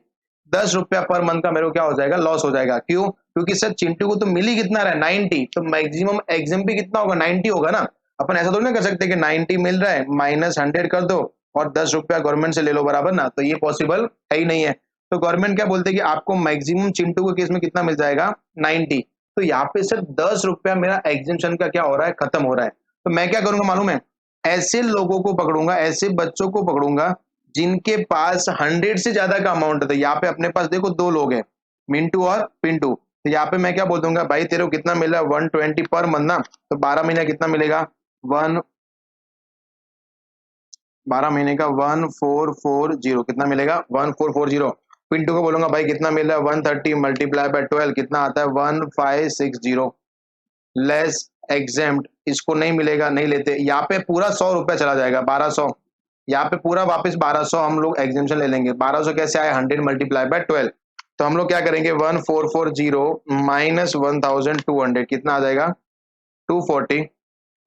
10 रुपया पर मंथ का मेरे को क्या हो जाएगा लॉस हो जाएगा। क्यों? क्योंकि सर चिंटू को तो मिल ही कितना रहा है 90, तो मैक्सिमम एग्जाम भी कितना होगा 90 होगा ना। अपन ऐसा थोड़ी ना कर सकते कि 90 मिल रहा है माइनस 100 कर दो और 10 रुपया गवर्नमेंट से ले लो, बराबर ना, तो ये पॉसिबल है ही नहीं है। तो गवर्नमेंट क्या बोलते हैं कि आपको मैक्सिमम चिंटू के केस में कितना मिल जाएगा 90, तो यहाँ पे सर 10 रुपया मेरा एग्जामेशन का क्या हो रहा है खत्म हो रहा है। तो मैं क्या करूंगा मालूम है, ऐसे लोगों को पकड़ूंगा, ऐसे बच्चों को पकड़ूंगा जिनके पास 100 से ज्यादा का अमाउंट है। तो यहाँ पे अपने पास देखो दो लोग हैं, मिंटू और पिंटू, तो यहाँ पे मैं क्या बोल दूंगा, भाई तेरे को कितना मिल रहा है 120 पर मंथ ना, तो 12 महीने कितना मिलेगा 12 महीने का 1440, कितना मिलेगा 1440। पिंटू को बोलूंगा भाई कितना मिल रहा है 130 मल्टीप्लाई बाय 12 कितना आता है 1560, लेस एग्जेम्प्ट, इसको नहीं मिलेगा, नहीं लेते। यहाँ पे पूरा 100 रुपया चला जाएगा 1200, यहाँ पे पूरा वापस 1200 हम लोग एग्जामेशन ले लेंगे। 1200 कैसे आया 100 मल्टीप्लाई बाय 12, तो हम लोग क्या करेंगे 1440 माइनस 1200 कितना आ जाएगा 240,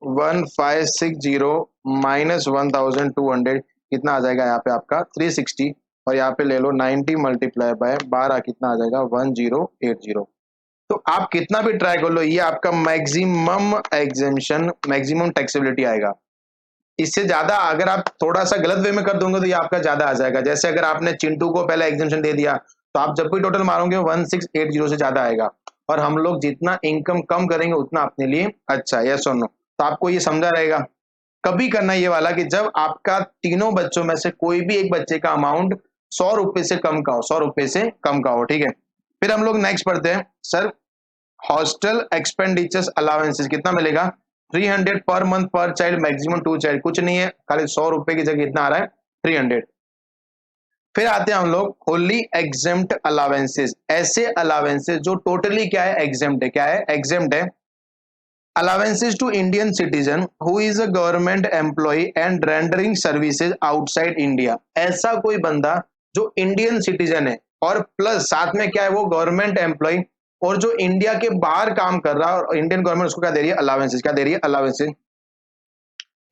1560 माइनस 1200 कितना आ जाएगा यहाँ पे आपका 360, और यहाँ पे ले लो 90 मल्टीप्लाई बाय 12 कितना आ जाएगा 1080। तो आप कितना भी ट्राई कर लो, ये आपका मैक्सिमम एग्जामेशन मैक्सिमम टैक्सेबिलिटी आएगा। इससे ज्यादा अगर आप थोड़ा सा गलत वे में कर दोगे तो ये आपका ज्यादा आ जाएगा। जैसे अगर आपने चिंटू को पहले एग्जामेशन दे दिया, तो आप जब भी टोटल मारोगे 1680 से ज्यादा आएगा, और हम लोग जितना इनकम कम करेंगे उतना अपने लिए अच्छा है। यस और नो, तो आपको ये समझा रहेगा। कभी करना ये वाला कि जब आपका तीनों बच्चों में से कोई भी एक बच्चे का अमाउंट 100 रुपए से कम का हो, 100 रुपए से कम का हो, ठीक है। फिर हम लोग नेक्स्ट पढ़ते हैं सर, हॉस्टल एक्सपेंडिचर्स अलाउंसेस कितना मिलेगा 300 पर मंथ पर चाइल्ड, मैक्सिमम 2 चाइल्ड, कुछ नहीं है, खाली 100 रुपए की जगह इतना आ रहा है 300। फिर आते हैं हम लोग होली एग्जेम्प्ट अलावेंसेस, ऐसे अलावेंसेस जो टोटली क्या है एग्जेम्प्ट है, क्या है एग्जेम्प्ट है। Allowances to Indian citizen who is a government employ and rendering services outside India, ऐसा कोई बंदा जो इंडियन सिटीजन है और प्लस साथ में क्या है वो गवर्नमेंट एम्प्लॉय, और जो इंडिया के बाहर काम कर रहा है, और इंडियन गवर्नमेंट उसको क्या दे रही है अलावेंसेज, क्या दे रही है अलावेंसेज।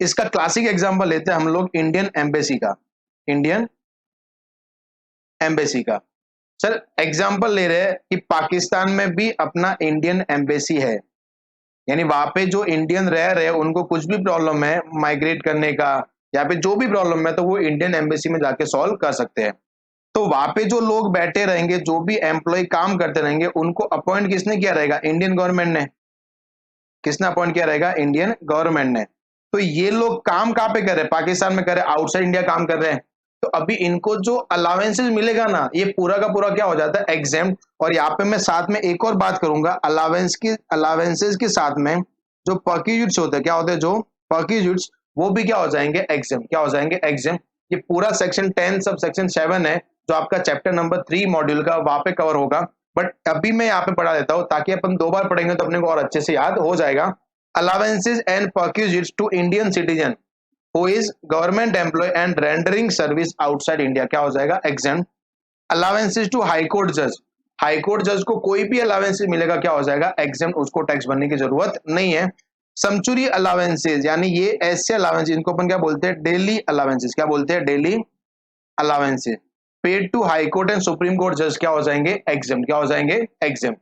इसका क्लासिक एग्जांपल लेते हैं हम लोग इंडियन एम्बेसी का, इंडियन एम्बेसी का। चल एग्जाम्पल ले रहे हैं कि पाकिस्तान में भी अपना इंडियन एम्बेसी है, यानी वहां पे जो इंडियन रह रहे हैं उनको कुछ भी प्रॉब्लम है माइग्रेट करने का या फिर जो भी प्रॉब्लम है तो वो इंडियन एम्बेसी में जाके सॉल्व कर सकते हैं। तो वहां पे जो लोग बैठे रहेंगे, जो भी एम्प्लॉय काम करते रहेंगे, उनको अपॉइंट किसने किया रहेगा? इंडियन गवर्नमेंट ने। किसने अपॉइंट किया रहेगा? इंडियन गवर्नमेंट ने। तो ये लोग काम कहाँ पे कर रहे हैं? पाकिस्तान में कर रहे हैं, आउटसाइड इंडिया काम कर रहे हैं। तो अभी इनको जो अलावेंसेज मिलेगा ना, ये पूरा का पूरा क्या हो जाता है? एग्जेम्प्ट। और यहाँ पे मैं साथ में एक और बात करूंगा, अलावेंसेज के साथ में जो पर्क्यूजिट्स होते हैं, क्या होते हैं? जो पर्क्यूजिट्स, वो भी क्या हो जाएंगे? एग्जेम्प्ट। क्या हो जाएंगे? एग्जेम्प्ट। ये पूरा सेक्शन 10 सब सेक्शन 7 है जो आपका चैप्टर नंबर 3 मॉड्यूल का, वहां पे कवर होगा। बट अभी मैं यहाँ पे पढ़ा देता हूँ ताकि अपन 2 बार पढ़ेंगे तो अपने को और अच्छे से याद हो जाएगा। Allowances and perquisites to Indian citizen who is government employ and rendering service outside India, क्या हो जाएगा? एग्जेम्प्ट। अलावेंसेज टू हाईकोर्ट जज, हाईकोर्ट जज को कोई भी अलावेंसेज मिलेगा, क्या हो जाएगा? एग्जेम्प्ट। उसको टैक्स भरने की जरूरत नहीं है। समचुरी अलावेंसेज, यानी ये ऐसे अलावेंसेज, इनको अपन क्या बोलते हैं? Daily allowances. क्या बोलते हैं? Daily allowances paid to high court and supreme court जज, क्या हो जाएंगे? एग्जेम्प्ट। क्या हो जाएंगे? Exempt.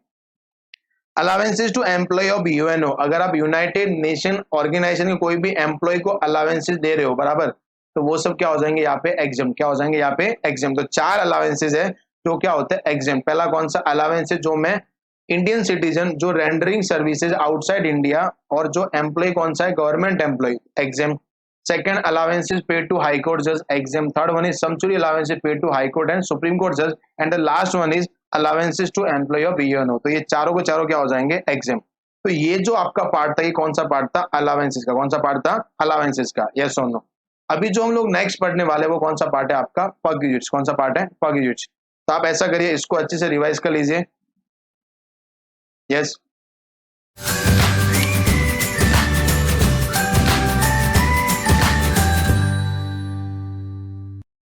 Allowances to employee of UNO, अगर आप यूनाइटेड नेशन ऑर्गेनाइजेशन के कोई भी एम्प्लॉय को अलावेंसेज दे रहे हो, बराबर, तो वो सब क्या हो जाएंगे यहाँ पे? एग्जेम्प्ट। क्या हो जाएंगे यहाँ पे? एग्जेम्प्ट। तो 4 अलावेंसेज है जो क्या होते हैं? एग्जेम्प्ट। पहला कौन सा अलावेंसेज? जो मैं इंडियन सिटीजन जो रेंडरिंग सर्विसेज आउटसाइड इंडिया, और जो एम्प्लॉय कौन सा है? Government employee, exempt. Second, allowances paid to High Court judge, exempt. Third one is sumptuary allowances paid to High Court and Supreme Court judge, and the last one is allowances to employee of UNO. तो ये चारों को चारों क्या हो जाएंगे? exempt. तो ये जो आपका पार्ट था, ये कौन सा पार्ट था? अलावेंसेस का। कौन सा पार्ट था? अलावेंसेस का। यस और नो? अभी जो हम लोग नेक्स्ट पढ़ने वाले वो कौन सा पार्ट है आपका? पर्क्यूजिट्स। कौन सा पार्ट है? पर्क्यूजिट्स। तो आप ऐसा करिए, इसको अच्छे से रिवाइज कर लीजिए। यस,